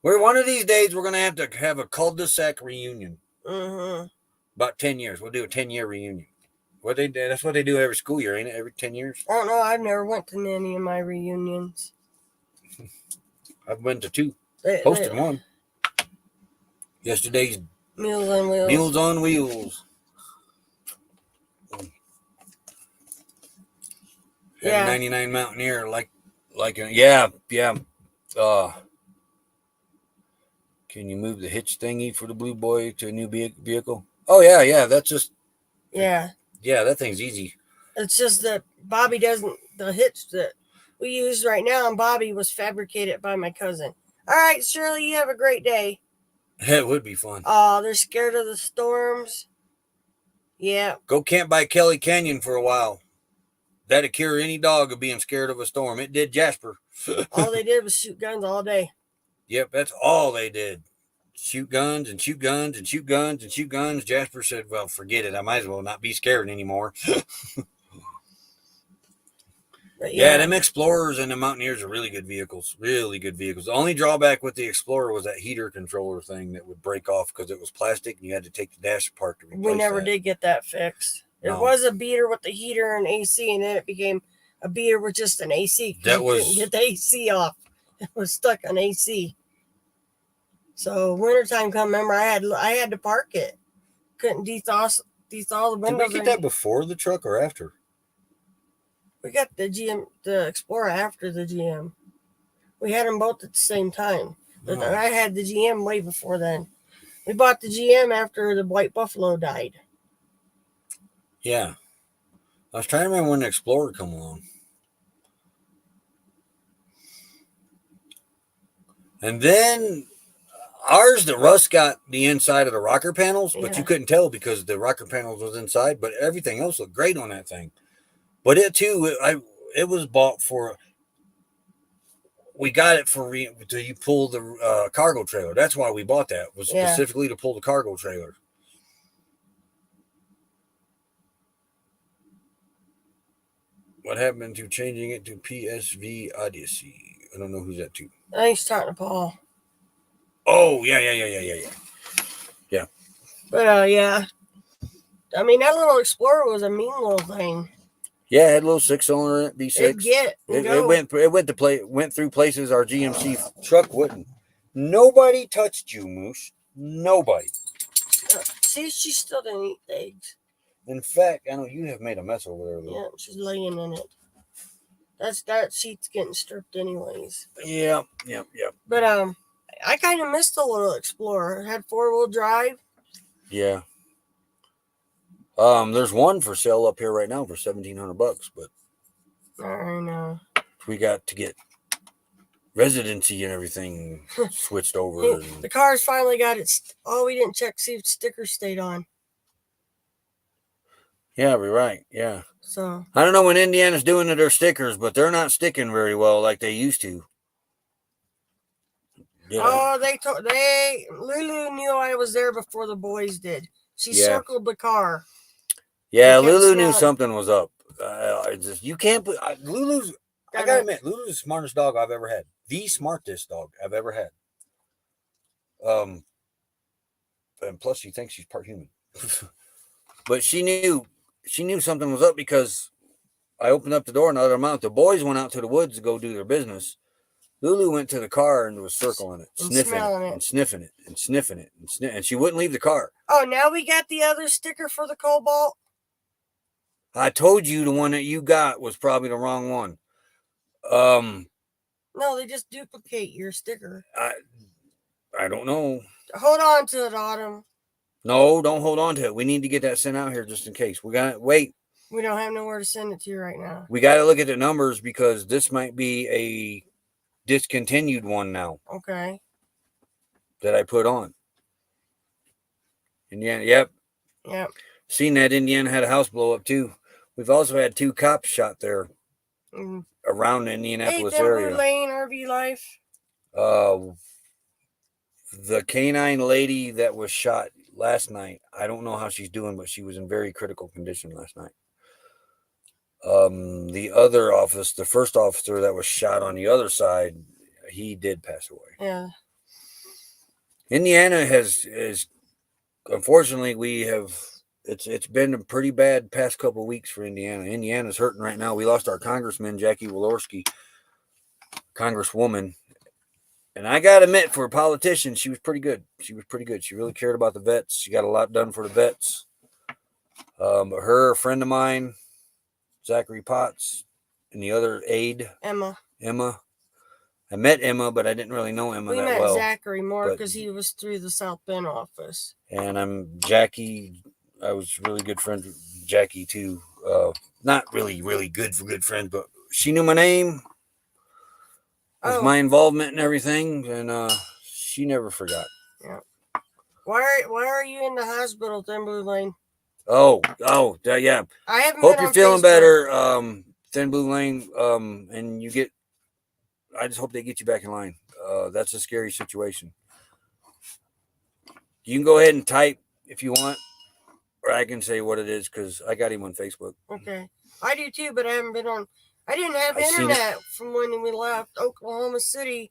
We're one of these days we're gonna have to have a cul-de-sac reunion. Mm-hmm. About 10 years. We'll do a 10-year reunion. That's what they do every school year, ain't it? Every 10 years. I don't know. I've never went to any of my reunions. I've been to 2. They- Hosted they- one. Yesterday's Meals on Wheels. Meals on Wheels. Had Yeah. a 99 Mountaineer yeah. Can you move the hitch thingy for the Blue Boy to a new vehicle? Oh yeah, that's just Yeah. that thing's easy. It's just that Bobby doesn't, the hitch that we use right now on Bobby was fabricated by my cousin. All right, Shirley, you have a great day. It would be fun. Oh, they're scared of the storms. Yeah. Go camp by Kelly Canyon for a while. That'd cure any dog of being scared of a storm. It did Jasper. All they did was shoot guns all day. Yep, that's all they did. Shoot guns and shoot guns and shoot guns and shoot guns. Jasper said, well, forget it. I might as well not be scared anymore. But Yeah, them Explorers and the Mountaineers are really good vehicles. Really good vehicles. The only drawback with the Explorer was that heater controller thing that would break off because it was plastic and you had to take the dash apart to replace we never that. did get that fixed. It No. was a beater with the heater and AC, and then it became a beater with just an AC. 'cause That you was- couldn't get the AC off. It was stuck on AC. So wintertime come, remember I had to park it. Couldn't dethaw the Did windows. we get that before the truck or after? We got the Explorer after the GM. We had them both at the same time. But No. I had the GM way before then. We bought the GM after the White Buffalo died. Yeah. I was trying to remember when the Explorer come along. And then ours, the rust got the inside of the rocker panels, but Yeah. you couldn't tell because the rocker panels was inside, but everything else looked great on that thing. But it too, it was bought for, we got it for, till you pull the cargo trailer. That's why we bought that, was Yeah. specifically to pull the cargo trailer. What happened to changing it to PSV Odyssey? I don't know who's that to. I think he's talking to Paul. Oh, yeah. But yeah. I mean, that little Explorer was a mean little thing. Yeah, it had a little 6-cylinder in it, V6. It'd get and It go. went through places our GMC truck wouldn't. Nobody touched you, Moose. Nobody. See, she still didn't eat the eggs. In fact, I know you have made a mess over there. Yeah, she's laying in it. That sheet's getting stripped anyways. Yeah. But I kind of missed the little Explorer. It had 4-wheel drive. Yeah. There's one for sale up here right now for $1,700, but I know. we got to get residency and everything switched over. And The car's finally got its. Oh, we didn't check to see if stickers stayed on. yeah, we're right. Yeah. So I don't know when Indiana's doing their stickers, but they're not sticking very well like they used to. Did Oh, Lulu knew I was there before the boys did. She Yeah. circled the car. Yeah, You kept Lulu knew smelling. something was up. You can't put Lulu's. I Got gotta it. admit, Lulu's the smartest dog I've ever had. The smartest dog I've ever had. And plus she thinks she's part human. But she knew something was up because I opened up the door and let them out. The boys went out to the woods to go do their business. Lulu went to the car and was circling it, And sniffing smelling it, it. and sniffing it, and sniffing it, and she wouldn't leave the car. Oh, now we got the other sticker for the Cobalt. I told you the one that you got was probably the wrong one. No, they just duplicate your sticker. I don't know. Hold on to it, Autumn. No, don't hold on to it. We need to get that sent out here just in case. We got to wait. We don't have nowhere to send it to right now. We got to look at the numbers because this might be a discontinued one now Okay. that I put on. Indiana, yep. Yep. Seen that Indiana had a house blow up too. We've also had 2 cops shot there around the Indianapolis area. Blue Lane, RV Life. The canine lady that was shot last night, I don't know how she's doing, but she was in very critical condition last night. The other officer, the first officer that was shot on the other side, he did pass away. Yeah. Indiana is unfortunately it's been a pretty bad past couple of weeks for Indiana. Indiana's hurting right now. We lost our congressman, Jackie Walorski, congresswoman. And I got to admit, for a politician, she was pretty good. She really cared about the vets. She got a lot done for the vets. But her, a friend of mine, Zachary Potts, and the other aide, Emma. I met Emma, but I didn't really know Emma we that met well. Zachary more because he was through the South Bend office. And I'm Jackie. I was really good friends with Jackie too. Not really good friends, but she knew my name. With my involvement and everything, and she never forgot. Yeah. Why are you in the hospital, Thin Blue Lane? Oh, yeah. I haven't. Hope you're feeling better, Thin Blue Lane. And you get. I just hope they get you back in line. That's a scary situation. You can go ahead and type if you want, or I can say what it is because I got him on Facebook. Okay, I do too, but I haven't been on. I didn't have internet from when we left Oklahoma City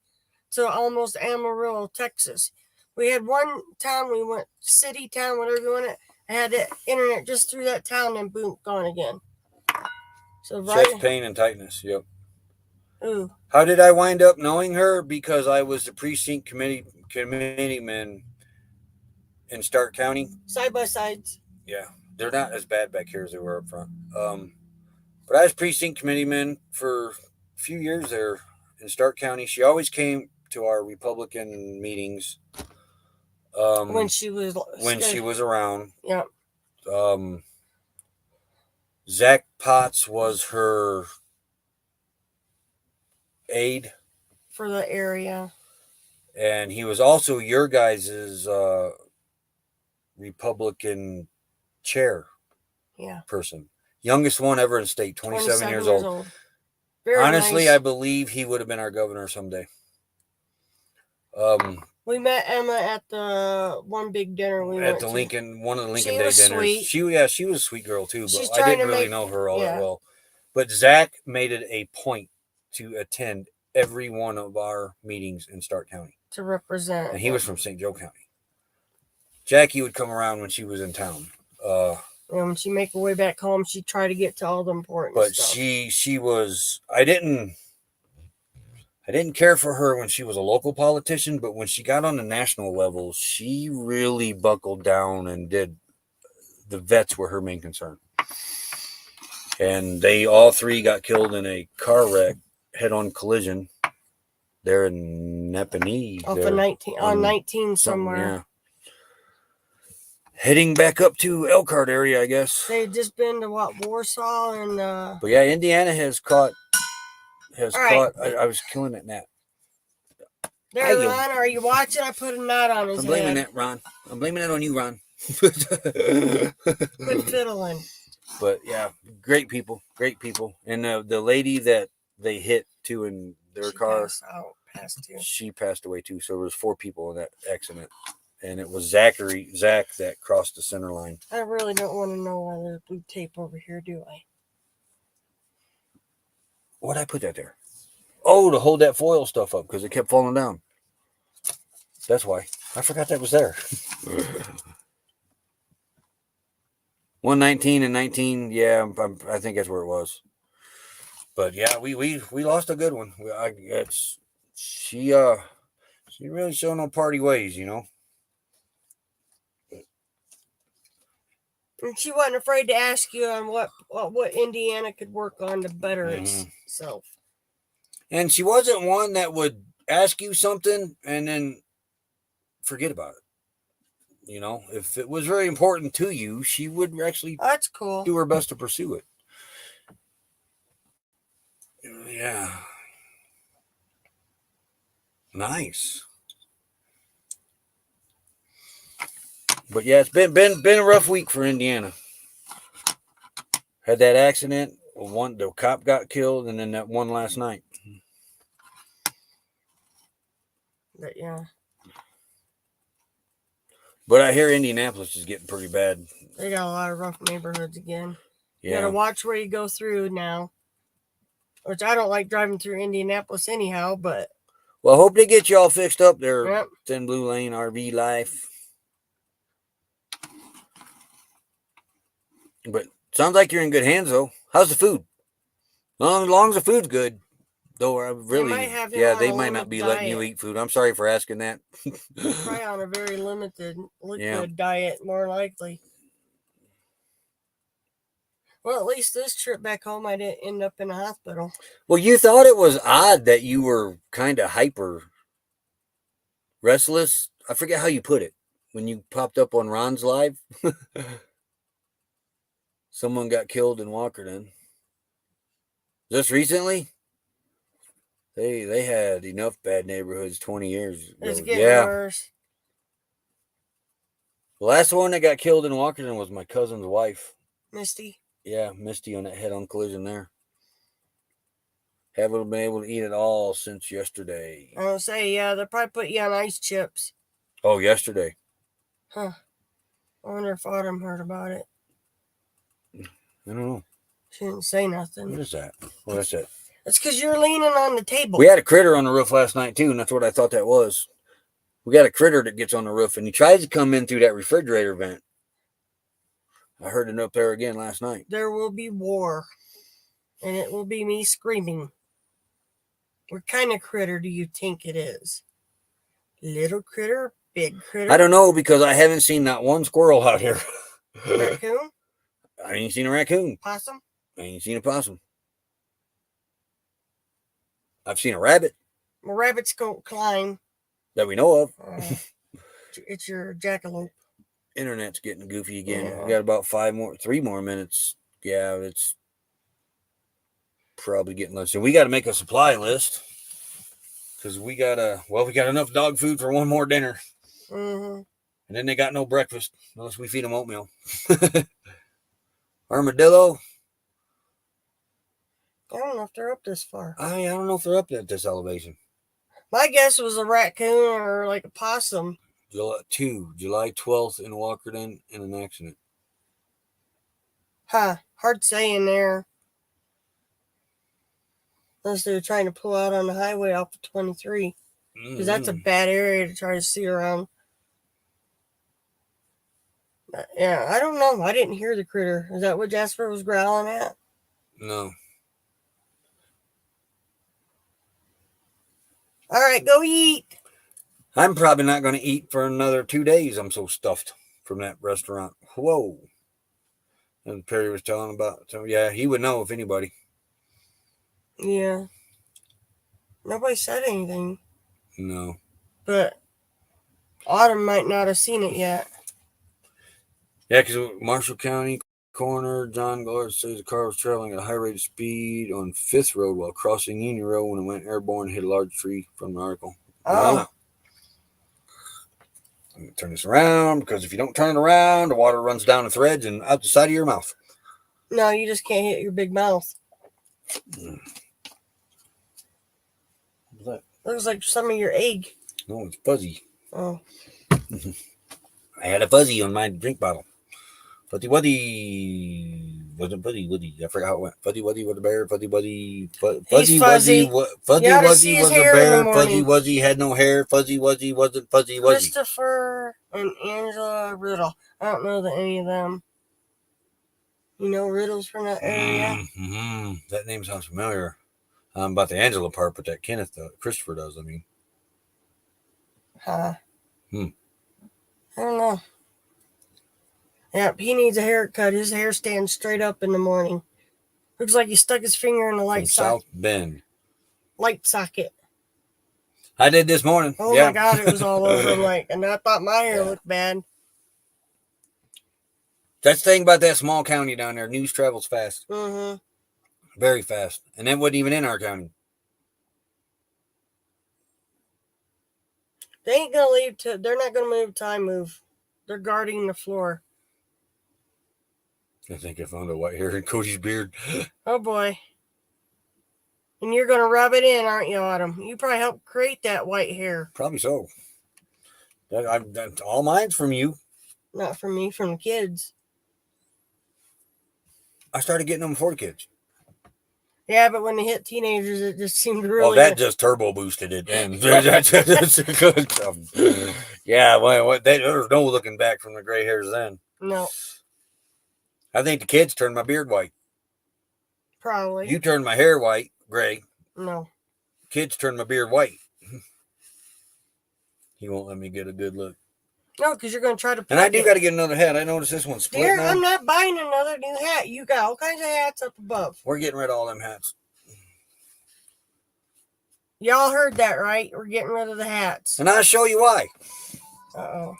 to almost Amarillo, Texas. We had one town we went, city, town, whatever you want it. I had the internet just through that town and boom, gone again. So Chest pain and tightness, yep. Ooh. How did I wind up knowing her? Because I was the precinct committeeman in Stark County. Side by sides. Yeah, they're not as bad back here as they were up front. But I was precinct committeeman for a few years there in Stark County. She always came to our Republican meetings. When she was around. Yeah. Zach Potts was her aide for the area. And he was also your guys' Republican chair person. Youngest one ever in state, 27 years old. Honestly, nice. I believe he would have been our governor someday. We met Emma at the one big dinner we went to. One of the Lincoln Day dinners. Sweet. She was a sweet girl too, but I didn't really know her all that well. But Zach made it a point to attend every one of our meetings in Stark County. To represent. And he was from St. Joe County. Jackie would come around when she was in town. And when she make her way back home, she'd try to get to all the important stuff. But she was, I didn't care for her when she was a local politician, but when she got on the national level, she really buckled down and did. The vets were her main concern. And they all 3 got killed in a car wreck, head-on collision there in Neppanee. Off of 19 somewhere. Yeah. Heading back up to Elkhart area, I guess. They had just been to Warsaw and. But yeah, Indiana has caught. I was killing that gnat. There, Ron, are you watching? I put a knot on his head. I'm blaming that, Ron. I'm blaming that on you, Ron. Quit fiddling. But yeah, great people. And the lady that they hit too in their car. passed too. She passed away too. So there was 4 people in that accident. And it was Zach that crossed the center line. I really don't want to know why there's blue tape over here, do I? Why'd I put that there? Oh, to hold that foil stuff up because it kept falling down. That's why. I forgot that was there. 119 and 19. Yeah, I think that's where it was. But yeah, we lost a good one. She really showed no party ways, you know. And she wasn't afraid to ask you on what Indiana could work on to better itself. And she wasn't one that would ask you something and then forget about it. You know, if it was very important to you, she would actually That's cool. do her best to pursue it. Yeah. Nice. But yeah, it's been a rough week for Indiana. Had that accident, the cop got killed, and then that one last night. But yeah. But I hear Indianapolis is getting pretty bad. They got a lot of rough neighborhoods again. Yeah. You gotta watch where you go through now. Which I don't like driving through Indianapolis anyhow, but Well, I hope they get you all fixed up there. Yep. Thin Blue Lane, RV life. But sounds like you're in good hands, though. How's the food? As long as the food's good. Though I really, might have him yeah, on they a might not be limited letting you diet. eat food. I'm sorry for asking that. probably on a very limited liquid Yeah. diet, more likely. Well, at least this trip back home, I didn't end up in a hospital. Well, you thought it was odd that you were kind of hyper restless. I forget how you put it when you popped up on Ron's live. Someone got killed in Walkerton. Just recently? They had enough bad neighborhoods 20 years ago. It's getting worse. The last one that got killed in Walkerton was my cousin's wife. Misty. Yeah, Misty on that head-on collision there. Haven't been able to eat at all since yesterday. I don't say, yeah, they'll probably put you on ice chips. Oh, yesterday. Huh. I wonder if Autumn heard about it. I don't know. She didn't say nothing. What is that? What is that? It's because you're leaning on the table. We had a critter on the roof last night, too, and that's what I thought that was. We got a critter that gets on the roof, and he tries to come in through that refrigerator vent. I heard it up there again last night. There will be war, and it will be me screaming. What kind of critter do you think it is? Little critter? Big critter? I don't know, because I haven't seen not one squirrel out here. Raccoon? I ain't seen a raccoon. Possum? I ain't seen a possum. I've seen a rabbit My rabbits go climb. that we know of. It's your jackalope. Internet's getting goofy again. Yeah. We got about 3 more minutes. Yeah, it's probably getting less. So we got to make a supply list because we got enough dog food for one more dinner. Mm-hmm. And then they got no breakfast unless we feed them oatmeal. Armadillo. I don't know if they're up this far. I don't know if they're up at this elevation. My guess was a raccoon or like a possum. July 12th in Walkerton in an accident. Huh. Hard saying there. Unless they were trying to pull out on the highway off of 23. Because that's a bad area to try to see around. But yeah, I don't know. I didn't hear the critter. Is that what Jasper was growling at? No. All right, go eat. I'm probably not going to eat for another 2 days. I'm so stuffed from that restaurant. Whoa. And Perry was telling about. So yeah, he would know if anybody. Yeah. Nobody said anything. No. But Autumn might not have seen it yet. Yeah, because Marshall County coroner John Gillard says the car was traveling at a high rate of speed on 5th Road while crossing Union Road when it went airborne and hit a large tree from the article. Oh. I'm going to turn this around because if you don't turn it around, the water runs down the threads and out the side of your mouth. No, you just can't hit your big mouth. What's that? Looks like some of your egg. No, it's fuzzy. Oh. I had a fuzzy on my drink bottle. Fuzzy Wuzzy. Wasn't Fuzzy Wuzzy. I forgot how it went. Fuzzy Wuzzy was a bear. Fuzzy Wuzzy. Fuzzy fuzzy. Wuzzy. Fuzzy You ought to see Wuzzy his was a hair in the bear. Fuzzy morning. Wuzzy had no hair. Fuzzy Wuzzy wasn't Fuzzy Wuzzy. Christopher and Angela Riddle. I don't know that any of them. You know Riddles from that area? Mm-hmm. That name sounds familiar. About the Angela part, but that Christopher does, I mean. Huh. Hmm. I don't know. Yep, he needs a haircut. His hair stands straight up in the morning. Looks like he stuck his finger in the From South Bend. light socket. I did this morning. Oh yeah. my God, it was all over him. And I thought my hair looked bad. That's the thing about that small county down there. News travels fast. Mm-hmm. Very fast. And that wasn't even in our county. They ain't gonna leave. They're not gonna move till I move. They're guarding the floor. I think I found a white hair in Cody's beard. Oh boy. And you're gonna rub it in, aren't you, Autumn? You probably helped create that white hair. Probably so. All mine's from you. Not from me, from the kids. I started getting them before the kids. Yeah, but when they hit teenagers, it just seemed really. Oh, that just turbo boosted it. And yeah, there's no looking back from the gray hairs then. No. I think the kids turned my beard white. Probably. You turned my hair white, gray. No. Kids turned my beard white. He won't let me get a good look. No, because you're going to try to. And I do got to get another hat. I noticed this one's split Dear, now. I'm not buying another new hat. You got all kinds of hats up above. We're getting rid of all them hats. Y'all heard that, right? We're getting rid of the hats. And I'll show you why. Uh-oh.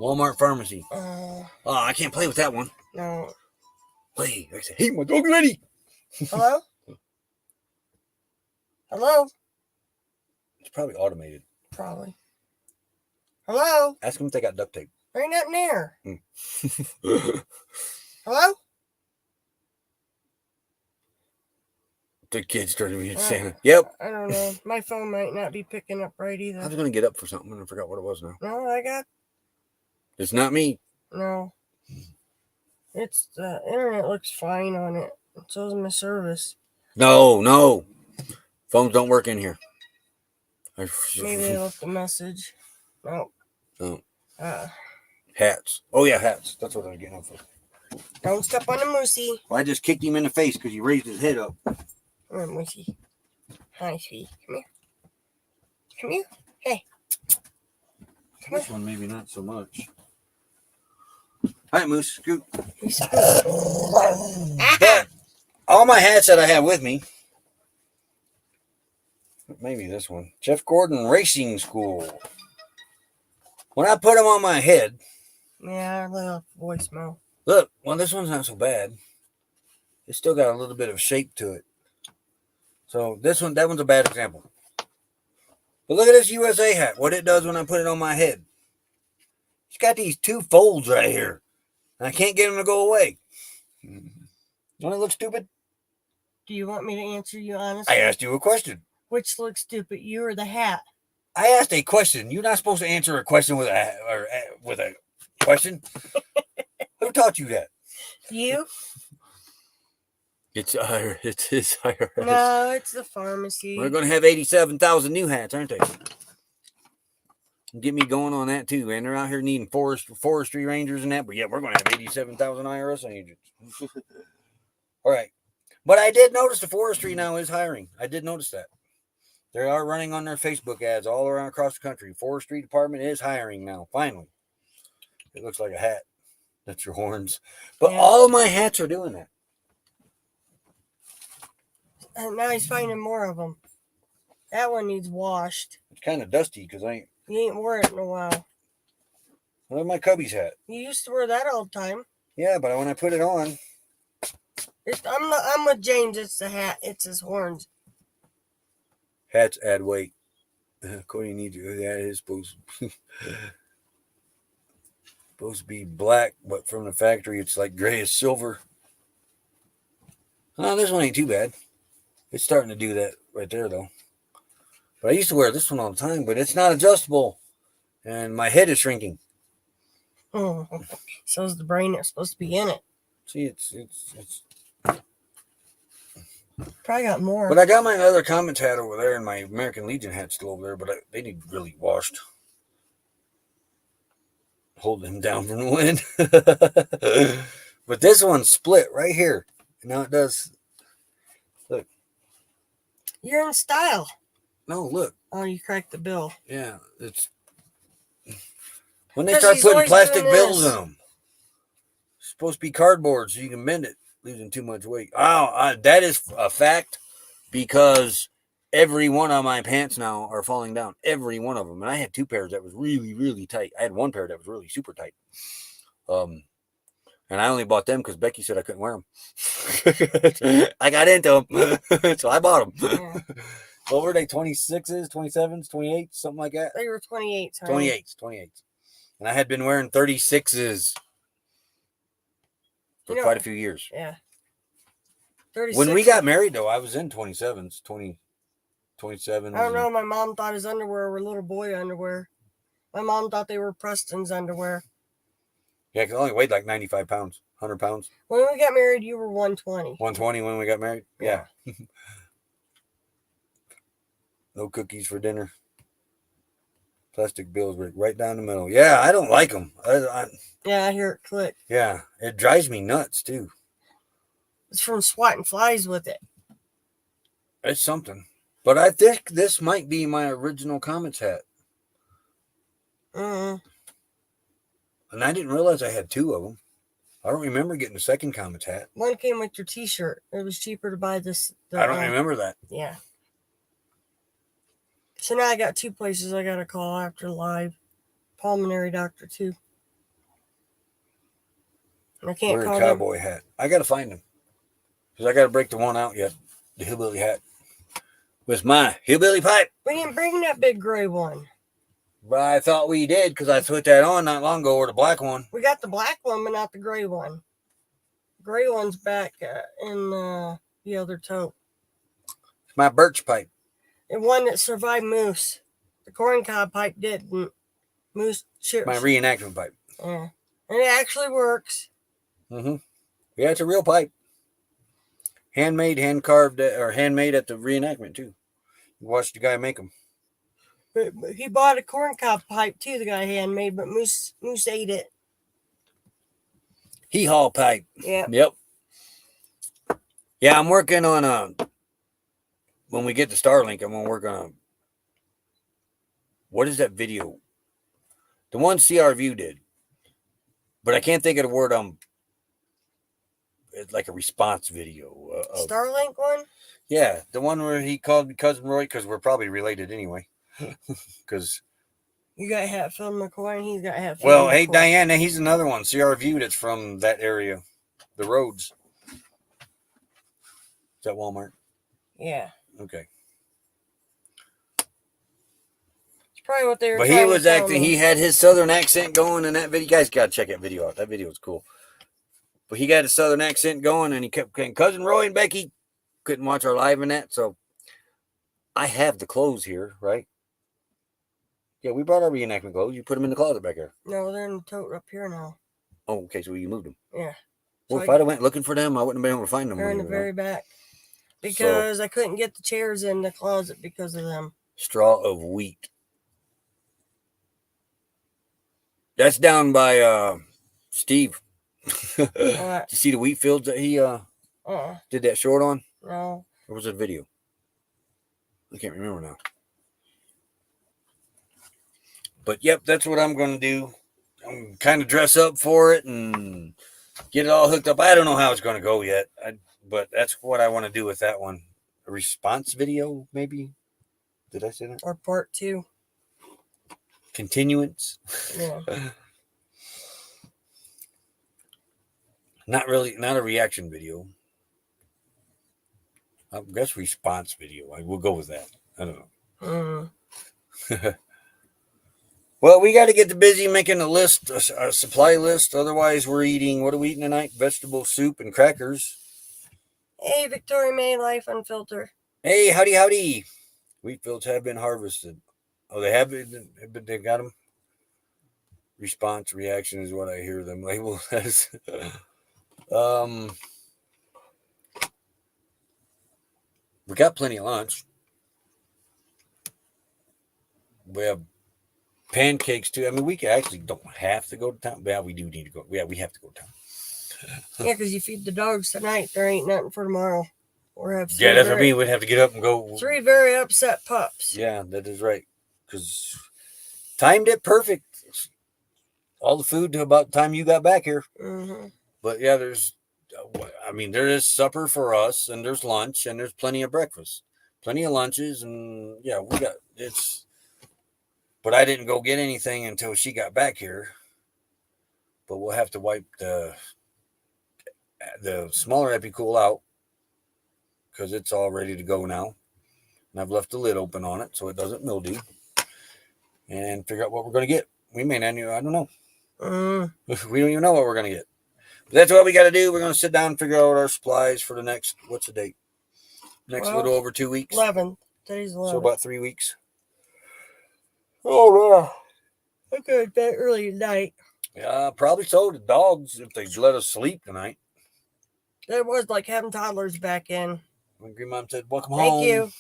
Walmart Pharmacy. Oh, I can't play with that one. no. Play. I said, hey, my dog's ready. Hello? Hello? It's probably automated. Probably. Hello? Ask them if they got duct tape. There ain't nothing there. Hello? The kids turned to me and saying, yep. I don't know. My phone might not be picking up right either. I was going to get up for something and I forgot what it was now. No, I got. It's not me. No. It's the internet looks fine on it. So does my service. No. Phones don't work in here. Maybe they left a message. No. No. Uh, Hats. Oh, yeah, hats. That's what I was getting up for. Don't step on the moosey. Well, I just kicked him in the face because he raised his head up. Come on, moosey. Hi, sweetie. Come here. Come here. Hey. This one, maybe not so much. Hi, Moose. Scoot. But all my hats that I have with me, maybe this one, Jeff Gordon Racing School. When I put them on my head, Yeah, a little voicemail. look, well, this one's not so bad. It's still got a little bit of shape to it. So that one's a bad example. But look at this USA hat, what it does when I put it on my head. It's got these two folds right here. And I can't get them to go away. Don't it look stupid? Do you want me to answer you honestly? I asked you a question. Which looks stupid, you or the hat? I asked a question. You're not supposed to answer a question with a question. Who taught you that? You? It's his IRS. No, it's the pharmacy. We're going to have 87,000 new hats, aren't they? Get me going on that too, man. They're out here needing forestry rangers and that, but yeah, we're going to have 87,000 IRS agents. All right. But I did notice the forestry now is hiring. I did notice that. They are running on their Facebook ads all around across the country. Forestry department is hiring now, finally. It looks like a hat. That's your horns. But Yeah. all of my hats are doing that. And now he's finding more of them. That one needs washed. It's kind of dusty because You ain't wore it in a while. Look my Cubby's hat. You used to wear that all the time. Yeah, but when I put it on, I'm with James. It's the hat. It's his horns. hats add weight. Cody needs you. That is supposed to be black, but from the factory it's like gray as silver. Oh, this one ain't too bad. It's starting to do that right there though. But I used to wear this one all the time, but it's not adjustable. And my head is shrinking. So is the brain that's supposed to be in it. See, it's Probably got more. But I got my other Comets hat over there, and my American Legion hat's still over there, but they need really washed. Hold them down from the wind. But this one's split right here. Now it does. Look. You're in style. No, look. Oh, you cracked the bill. Yeah, it's when they 'Cause start he's putting always plastic doing bills this. in them. It's supposed to be cardboard so you can bend it, losing too much weight. Oh, that is a fact because every one of my pants now are falling down. Every one of them. And I had 2 pairs that was really, really tight. I had 1 pair that was really super tight. And I only bought them because Becky said I couldn't wear them. I got into them, so I bought them. Yeah. What were they? 26s, 27s, 28s, something like that. They were 28. 28s. And I had been wearing 36s for quite a few years. Yeah. 36. When we got married, though, I was in 27s, 27s. I don't know. My mom thought his underwear were little boy underwear. My mom thought they were Preston's underwear. Yeah, because I only weighed like 95 pounds, 100 pounds. When we got married, you were 120. 120 when we got married? Yeah. No cookies for dinner. Plastic bills right down the middle. Yeah, I don't like them. Yeah, I hear it click. Yeah, it drives me nuts, too. It's from swatting flies with it. It's something. But I think this might be my original Comets hat. Mm-hmm. And I didn't realize I had 2 of them. I don't remember getting the second Comets hat. One came with your t-shirt. It was cheaper to buy this. I don't remember that. Yeah. So now I got 2 places I got to call after live. Pulmonary doctor, too. And I can't Wear call a cowboy hat. I got to find them. Because I got to break the one out yet. The hillbilly hat. With my hillbilly pipe. We didn't bring that big gray one. But I thought we did because I put that on not long ago, or the black one. We got the black one, but not the gray one. Gray one's back in the other tote. It's my birch pipe. The one that survived moose. The corncob pipe didn't. Moose chips. My reenactment pipe. Yeah. And it actually works. Mm-hmm. Yeah, it's a real pipe. Handmade, hand carved, or handmade at the reenactment, too. You watched the guy make them. But he bought a corncob pipe, too, the guy handmade, but Moose ate it. Hee-haw pipe. Yeah. Yep. Yeah, I'm working on when we get to Starlink, I'm going to work on what is that video? The one CRView did. But I can't think of the word. It's like a response video. Starlink one? Yeah, the one where he called me Cousin Roy, because we're probably related anyway. Because you got Hatfield McCoy, and he's got Hatfield. Well, McCoy. hey, Diana, he's another one. CRView that's from that area. The roads. Is that Walmart? Yeah. Okay. It's probably what they were But trying he to was tell acting, me. he had his southern accent going in that video. You guys got to check that video out. That video was cool. But he got his southern accent going, and he kept saying, Cousin Roy and Becky couldn't watch our live in that. So I have the clothes here, right? Yeah, we brought our reenactment clothes. You put them in the closet back there. No, they're in the tote up here now. Oh, okay, so you moved them. Yeah. Well, So if I'd have went looking for them, I wouldn't have been able to find them. they're in the very back. Because I couldn't get the chairs in the closet because of them. Straw of wheat. That's down by Steve. What? Did you see the wheat fields that he did that short on? No. Or was it a video? I can't remember now. But yep, that's what I'm going to do. I'm kind of dress up for it and get it all hooked up. I don't know how it's going to go yet, but that's what I want to do with that one. A response video, maybe? Did I say that? Or part 2. Continuance? Yeah. Not really, not a reaction video. I guess response video. I will go with that. I don't know. Well, we got to get busy making a list, a supply list. Otherwise, we're eating, what are we eating tonight? Vegetable soup and crackers. Hey, Victoria May, Life Unfiltered. Hey, howdy, howdy. Wheat fields have been harvested. Oh, they have been. They got them. Response reaction is what I hear them labeled as. We got plenty of lunch. We have pancakes too. I mean, we actually don't have to go to town. Yeah, we do need to go. Yeah, we have to go to town. Yeah, because you feed the dogs tonight. There ain't nothing for tomorrow. Or have Yeah, that's what I mean. We'd have to get up and go. 3 very upset pups. Yeah, that is right. Because timed it perfect. All the food to about the time you got back here. Mm-hmm. But yeah, there is supper for us, and there's lunch, and there's plenty of breakfast, plenty of lunches, and yeah, we got it's. But I didn't go get anything until she got back here. But we'll have to wipe the smaller Epicool out because it's all ready to go now, and I've left the lid open on it so it doesn't mildew. And figure out what we're going to get. We may not. I don't know. We don't even know what we're going to get. But that's what we got to do. We're going to sit down and figure out our supplies for the next, what's the date? Next little over 2 weeks. 11. Today's 11. So about 3 weeks. Oh, yeah. I go to bed early tonight. Yeah, probably so. The dogs, if they let us sleep tonight. It was like having toddlers back in. My grandmom said, welcome home. Thank you.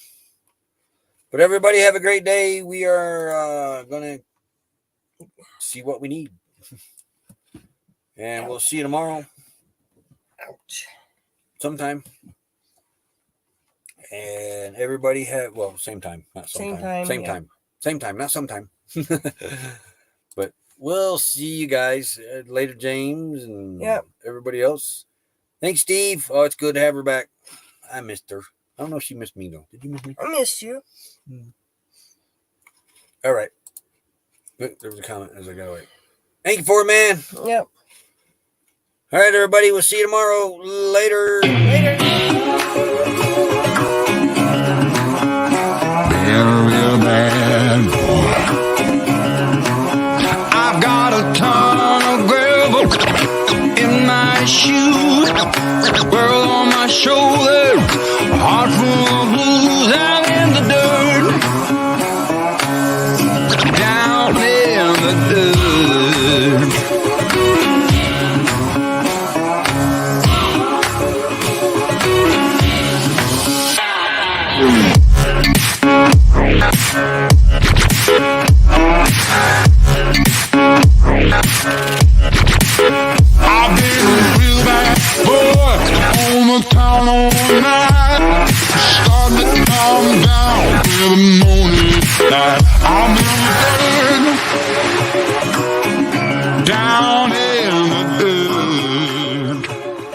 But everybody have a great day. We are going to see what we need. And we'll see you tomorrow. Ouch. Sometime. And everybody have, same time, not sometime. Same time, not sometime. But we'll see you guys later, James and everybody else. Thanks, Steve. Oh, it's good to have her back. I missed her. I don't know if she missed me, though. Did you miss me? I missed you. All right. There was a comment as I got away. Thank you for it, man. Yep. All right, everybody. We'll see you tomorrow. Later. Real bad boy. I've got a ton of gravel in my shoes, world on my shoulder, a heart full of blues out in the dirt, down in the dirt. I've been a real bad boy on the town all night. Starting to calm down in the morning light.